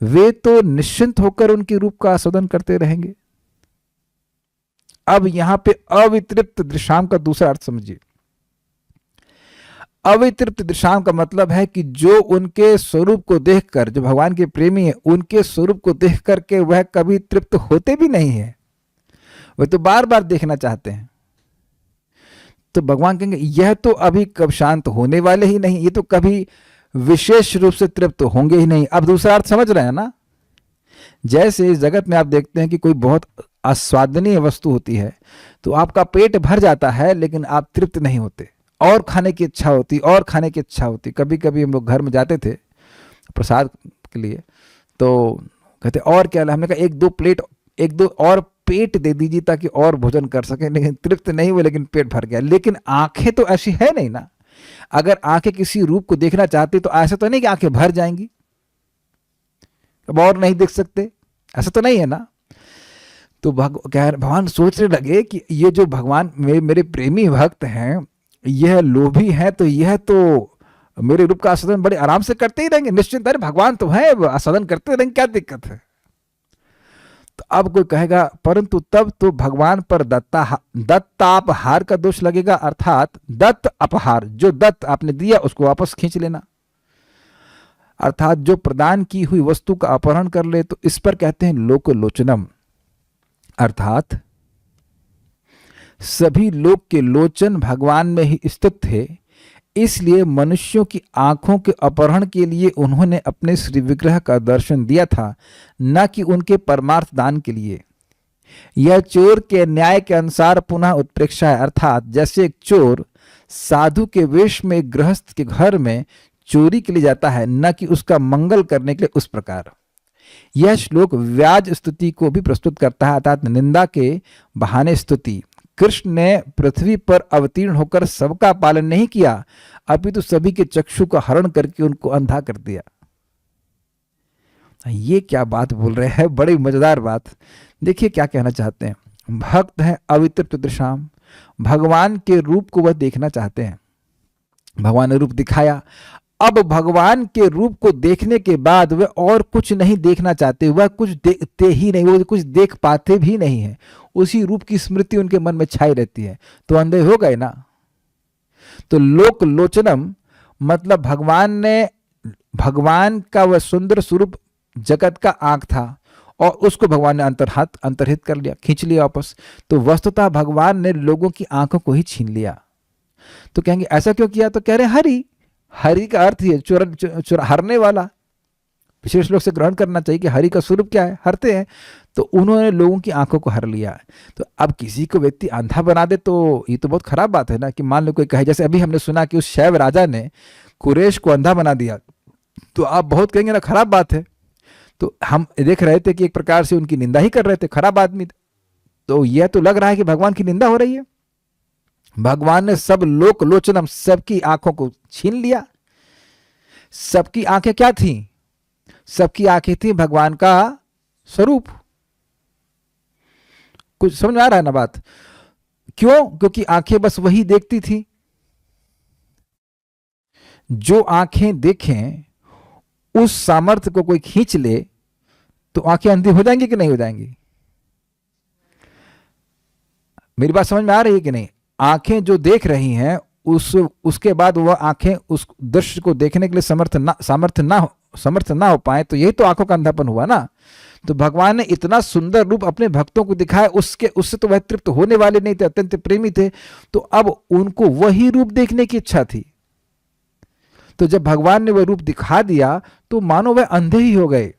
वे तो निश्चिंत होकर उनके रूप का आस्वादन करते रहेंगे। अब यहां पे अवितृप्त दृश्याम का दूसरा अर्थ समझिए। अवितृप्त दृश्याम का मतलब है कि जो उनके स्वरूप को देखकर, जो भगवान के प्रेमी है, उनके स्वरूप को देख करके वह कभी तृप्त होते भी नहीं है, वह तो बार बार देखना चाहते हैं। तो भगवान कहेंगे यह तो अभी कब शांत होने वाले ही नहीं, ये तो कभी विशेष रूप से तृप्त होंगे ही नहीं। अब दूसरा अर्थ समझ रहे हैं ना। जैसे इस जगत में आप देखते हैं कि कोई बहुत आस्वादनीय वस्तु होती है तो आपका पेट भर जाता है लेकिन आप तृप्त नहीं होते, और खाने की इच्छा होती, और खाने की इच्छा होती। कभी कभी हम लोग घर में जाते थे प्रसाद के लिए, तो कहते और क्या, हमने कहा एक दो और पेट दे दीजिए ताकि और भोजन कर सके, लेकिन तृप्त नहीं हुए, लेकिन पेट भर गया। लेकिन आंखें तो ऐसी है नहीं ना। अगर आंखें किसी रूप को देखना चाहती तो ऐसा तो नहीं कि आंखें भर जाएंगी, अब और नहीं देख सकते, ऐसा तो नहीं है ना। तो भगवान सोचने लगे कि ये जो भगवान मेरे प्रेमी भक्त हैं, यह लोभी है, तो यह तो मेरे रूप का आस्वादन बड़े आराम से करते ही रहेंगे, निश्चिंत। अरे भगवान तो है, आस्वादन करते रहेंगे, क्या दिक्कत है। तो अब कोई कहेगा परंतु तब तो भगवान पर दत्तापहार का दोष लगेगा, अर्थात दत्त अपहार, जो दत्त आपने दिया उसको वापस खींच लेना, अर्थात जो प्रदान की हुई वस्तु का अपहरण कर ले। तो इस पर कहते हैं लोकलोचनम, अर्थात सभी लोक के लोचन भगवान में ही स्थित थे, इसलिए मनुष्यों की आंखों के अपहरण के लिए उन्होंने अपने श्री विग्रह का दर्शन दिया था, न कि उनके परमार्थ दान के लिए। यह चोर के न्याय के अनुसार पुनः उत्प्रेक्षा है, अर्थात जैसे एक चोर साधु के वेश में गृहस्थ के घर में चोरी के लिए जाता है, न कि उसका मंगल करने के लिए, उस प्रकार यह श्लोक व्याज स्तुति को भी प्रस्तुत करता है, अर्थात निंदा के बहाने स्तुति। कृष्ण ने पृथ्वी पर अवतीर्ण होकर सबका पालन नहीं किया, अपितु सभी के चक्षु का हरण करके उनको अंधा कर दिया। ये क्या बात बोल रहे हैं, बड़ी मजेदार बात। देखिए क्या कहना चाहते हैं। भक्त हैं अवितृप्त दृश्याम, भगवान के रूप को वह देखना चाहते हैं, भगवान ने रूप दिखाया। अब भगवान के रूप को देखने के बाद वह और कुछ नहीं देखना चाहते, वह कुछ देखते ही नहीं, वो कुछ देख पाते भी नहीं है, उसी रूप की स्मृति उनके मन में छाई रहती है, तो अंधे हो गए ना। तो लोक लोचनम मतलब भगवान का वह सुंदर स्वरूप जगत का आंख था और उसको भगवान ने अंतर्हित कर लिया, खींच लिया वापस। तो वस्तुतः भगवान ने लोगों की आंखों को ही छीन लिया। तो कहेंगे ऐसा क्यों किया, तो कह रहे हरि का अर्थ ही है हरने वाला। पिछले श्लोक से ग्रहण करना चाहिए कि हरि का स्वरूप क्या है, हरते हैं। तो उन्होंने लोगों की आंखों को हर लिया। तो अब किसी को व्यक्ति अंधा बना दे तो ये तो बहुत खराब बात है ना। कि मान लो कोई कहे, जैसे अभी हमने सुना कि उस शैव राजा ने कुरेश को अंधा बना दिया, तो आप बहुत कहेंगे ना खराब बात है। तो हम देख रहे थे कि एक प्रकार से उनकी निंदा ही कर रहे थे, खराब आदमी। तो यह तो लग रहा है कि भगवान की निंदा हो रही है। भगवान ने सब लोक लोचनम, सबकी आंखों को छीन लिया। सबकी आंखें क्या थी, सबकी आंखें थी भगवान का स्वरूप। कुछ समझ में आ रहा है ना बात। क्यों, क्योंकि आंखें बस वही देखती थी। जो आंखें देखें उस सामर्थ्य को कोई खींच ले तो आंखें अंधी हो जाएंगी कि नहीं हो जाएंगी। मेरी बात समझ में आ रही है कि नहीं। आंखें जो देख रही हैं उसके बाद वह आंखें उस दृश्य को देखने के लिए समर्थ ना हो पाए, तो यही तो आंखों का अंधापन हुआ ना। तो भगवान ने इतना सुंदर रूप अपने भक्तों को दिखाया, उससे तो वह तृप्त होने वाले नहीं थे, अत्यंत प्रेमी थे। तो अब उनको वही रूप देखने की इच्छा थी। तो जब भगवान ने वह रूप दिखा दिया तो मानो वह अंधे ही हो गए।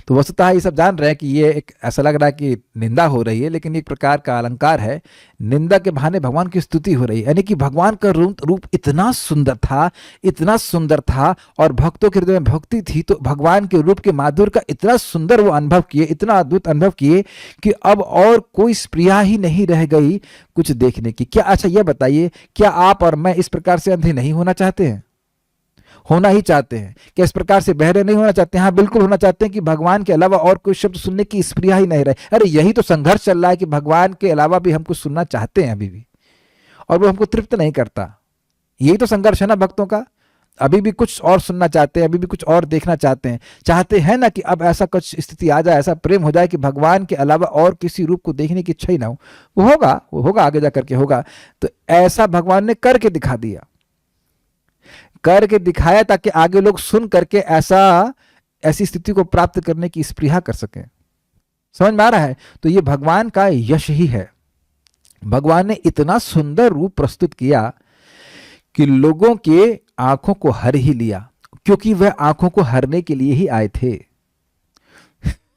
तो वस्तुतः ये सब जान रहे हैं कि ये एक ऐसा लग रहा है कि निंदा हो रही है, लेकिन एक प्रकार का अलंकार है। निंदा के बहाने भगवान की स्तुति हो रही है। यानी कि भगवान का रूप इतना सुंदर था और भक्तों के हृदय में भक्ति थी, तो भगवान के रूप के माधुर्य का इतना सुंदर वो अनुभव किए, इतना अद्भुत अनुभव किए कि अब और कोई स्प्रिया ही नहीं रह गई कुछ देखने की। क्या, अच्छा यह बताइए, क्या आप और मैं इस प्रकार से अंधे नहीं होना चाहते हैं? होना ही चाहते हैं। क्या इस प्रकार से बहरे नहीं होना चाहते हैं? हाँ बिल्कुल होना चाहते हैं कि भगवान के अलावा और कोई शब्द सुनने की स्प्रिया ही नहीं रहे। अरे यही तो संघर्ष चल रहा है कि भगवान के अलावा भी हम कुछ सुनना चाहते हैं अभी भी, और वो हमको तृप्त नहीं करता। यही तो संघर्ष है ना भक्तों का। अभी भी कुछ और सुनना चाहते हैं, अभी भी कुछ और देखना चाहते हैं ना कि अब ऐसा कुछ स्थिति आ जाए, ऐसा प्रेम हो जाए कि भगवान के अलावा और किसी रूप को देखने की इच्छा ही ना हो। वो होगा आगे जा करके होगा। तो ऐसा भगवान ने करके दिखा दिया, करके दिखाया, ताकि आगे लोग सुन करके ऐसी स्थिति को प्राप्त करने की स्पृहा कर सकें। समझ में आ रहा है? तो ये भगवान का यश ही है। भगवान ने इतना सुंदर रूप प्रस्तुत किया कि लोगों के आंखों को हर ही लिया, क्योंकि वह आंखों को हरने के लिए ही आए थे।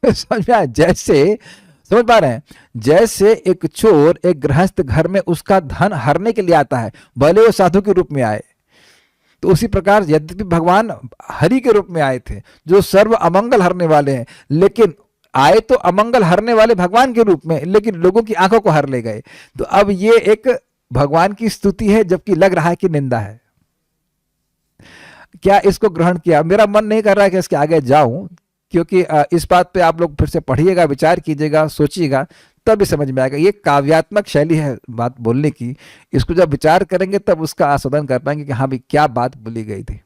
समझ में आया? जैसे, समझ पा रहे हैं? जैसे एक चोर एक गृहस्थ घर में उसका धन हरने के लिए आता है, भले वो साधु के रूप में आए, तो उसी प्रकार यद्यपि भगवान हरि के रूप में आए थे, जो सर्व अमंगल हरने वाले हैं, लेकिन आए तो अमंगल हरने वाले भगवान के रूप में, लेकिन लोगों की आंखों को हर ले गए। तो अब ये एक भगवान की स्तुति है, जबकि लग रहा है कि निंदा है। क्या इसको ग्रहण किया? मेरा मन नहीं कर रहा है कि इसके आगे जाऊं, क्योंकि इस बात पे आप लोग फिर से पढ़िएगा, विचार कीजिएगा, सोचिएगा, तब भी समझ में आएगा। ये काव्यात्मक शैली है बात बोलने की, इसको जब विचार करेंगे तब उसका आस्वादन कर पाएंगे कि हाँ भी क्या बात बोली गई थी।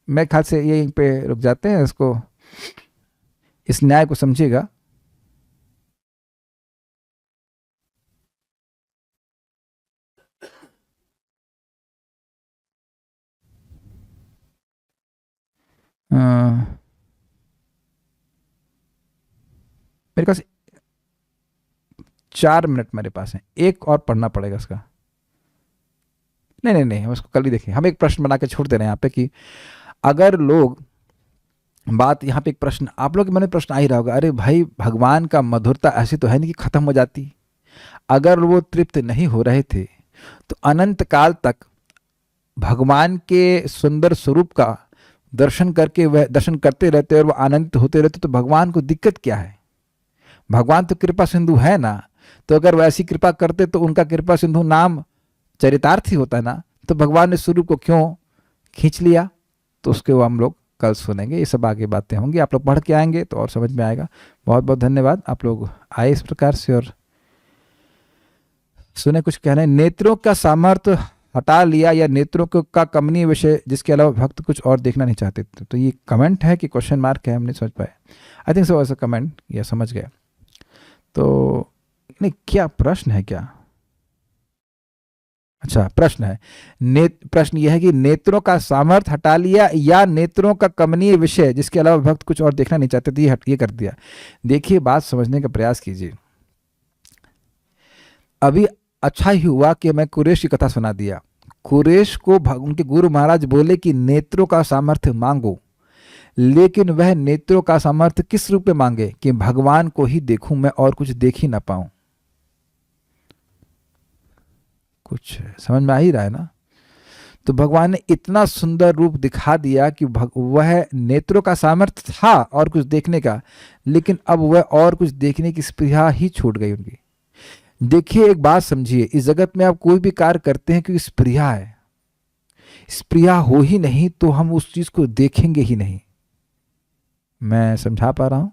मैं ख्याल से यहीं पे रुक जाते हैं, इसको, इस न्याय को समझिएगा। मेरे पास 4 मिनट मेरे पास है, एक और पढ़ना पड़ेगा इसका। नहीं, हम इसको कल ही देखें। हम एक प्रश्न बना के छोड़ दे रहे हैं यहाँ पे कि अगर लोग, बात यहाँ पे एक प्रश्न आप लोग के मन में प्रश्न आ ही रहा होगा, अरे भाई भगवान का मधुरता ऐसी तो है नहीं कि खत्म हो जाती। अगर वो तृप्त नहीं हो रहे थे तो अनंत काल तक भगवान के सुंदर स्वरूप का दर्शन करके वह दर्शन करते रहते और वह आनंदित होते रहते, तो भगवान को दिक्कत क्या है? भगवान तो कृपा सिंधु है ना। तो अगर वैसी कृपा करते तो उनका कृपा सिंधु नाम चरितार्थ ही होता है ना। तो भगवान ने स्वरूप को क्यों खींच लिया? तो उसके वो हम लोग कल सुनेंगे। ये सब आगे बातें होंगी, आप लोग पढ़ के आएंगे तो और समझ में आएगा। बहुत बहुत धन्यवाद, आप लोग आए इस प्रकार से और सुने। कुछ कहना है? नेत्रों का सामर्थ्य हटा लिया या नेत्रों का कमनीय विषय जिसके अलावा भक्त कुछ और देखना नहीं चाहते थे। तो ये कमेंट है कि क्वेश्चन मार्क है, हम नहीं समझ पाए। आई थिंक सो, ऐसा कमेंट या समझ गए तो नहीं। क्या प्रश्न है क्या? अच्छा, प्रश्न है, प्रश्न यह है कि नेत्रों का सामर्थ्य हटा लिया या नेत्रों का कमनीय विषय जिसके अलावा भक्त कुछ और देखना नहीं चाहते थे, ये कर दिया। देखिए, बात समझने का प्रयास कीजिए। अभी अच्छा ही हुआ कि मैं कुरेश की कथा सुना दिया। कुरेश को उनके गुरु महाराज बोले कि नेत्रों का सामर्थ्य मांगो, लेकिन वह नेत्रों का सामर्थ्य किस रूप में मांगे कि भगवान को ही देखूं मैं और कुछ देख ही ना पाऊं। कुछ समझ में आ ही रहा है ना? तो भगवान ने इतना सुंदर रूप दिखा दिया कि वह नेत्रों का सामर्थ्य था और कुछ देखने का, लेकिन अब वह और कुछ देखने की स्पृहा ही छूट गई उनकी। देखिए, एक बात समझिए, इस जगत में आप कोई भी कार्य करते हैं क्योंकि स्पृहा है। स्पृहा हो ही नहीं तो हम उस चीज को देखेंगे ही नहीं। मैं समझा पा रहा हूं?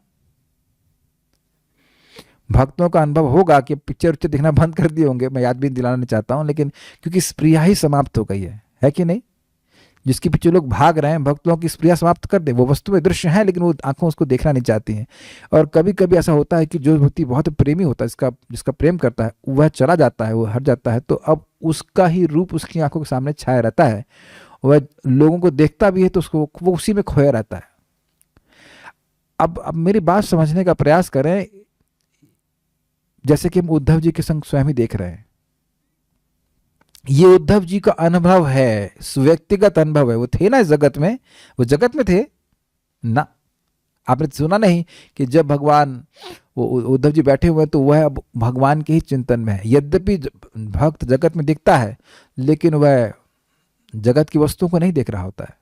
भक्तों का अनुभव होगा कि पिक्चर उच्चर देखना बंद कर दिए होंगे, मैं याद भी दिलाना नहीं चाहता हूं, लेकिन क्योंकि स्पृहा ही समाप्त हो गई है कि नहीं? जिसके पीछे लोग भाग रहे हैं, भक्तों की स्पृहा समाप्त कर दे। वो वस्तु में दृश्य है, लेकिन वो आंखों उसको देखना नहीं चाहती हैं। और कभी कभी ऐसा होता है कि जो व्यक्ति बहुत प्रेमी होता है, जिसका प्रेम करता है, वह चला जाता है, वो हट जाता है, तो अब उसका ही रूप उसकी आंखों के सामने छाया रहता है। वह लोगों को देखता भी है तो उसको वो उसी में खोया रहता है। अब मेरी बात समझने का प्रयास करें। जैसे कि हम उद्धव जी के संग स्वयं ही देख रहे हैं, ये उद्धव जी का अनुभव है, व्यक्तिगत अनुभव है। वो थे ना इस जगत में, वो जगत में थे ना। आपने सुना नहीं कि जब भगवान, वो उद्धव जी बैठे हुए हैं तो वह भगवान के ही चिंतन में है। यद्यपि भक्त जगत में दिखता है, लेकिन वह जगत की वस्तुओं को नहीं देख रहा होता है।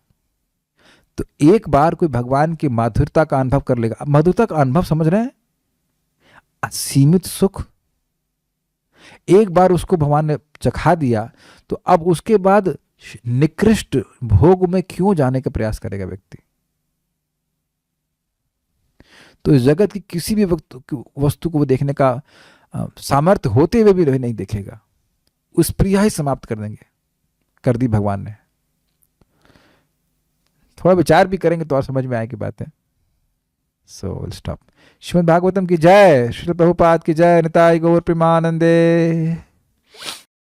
तो एक बार कोई भगवान की माधुरता का अनुभव कर लेगा। माधुरता का अनुभव समझ रहे हैं? असीमित सुख एक बार उसको भगवान ने चखा दिया, तो अब उसके बाद निकृष्ट भोग में क्यों जाने का प्रयास करेगा व्यक्ति? तो इस जगत की किसी भी वस्तु को वो देखने का सामर्थ्य होते हुए भी नहीं देखेगा। उस प्रिया ही समाप्त कर देंगे, कर दी भगवान ने। थोड़ा विचार भी करेंगे तो और समझ में आएगी बातें। So will stop. Shrimad Bhagavatam की जय, श्रील प्रभुपाद की जय, निताई गौर प्रेमानंदे।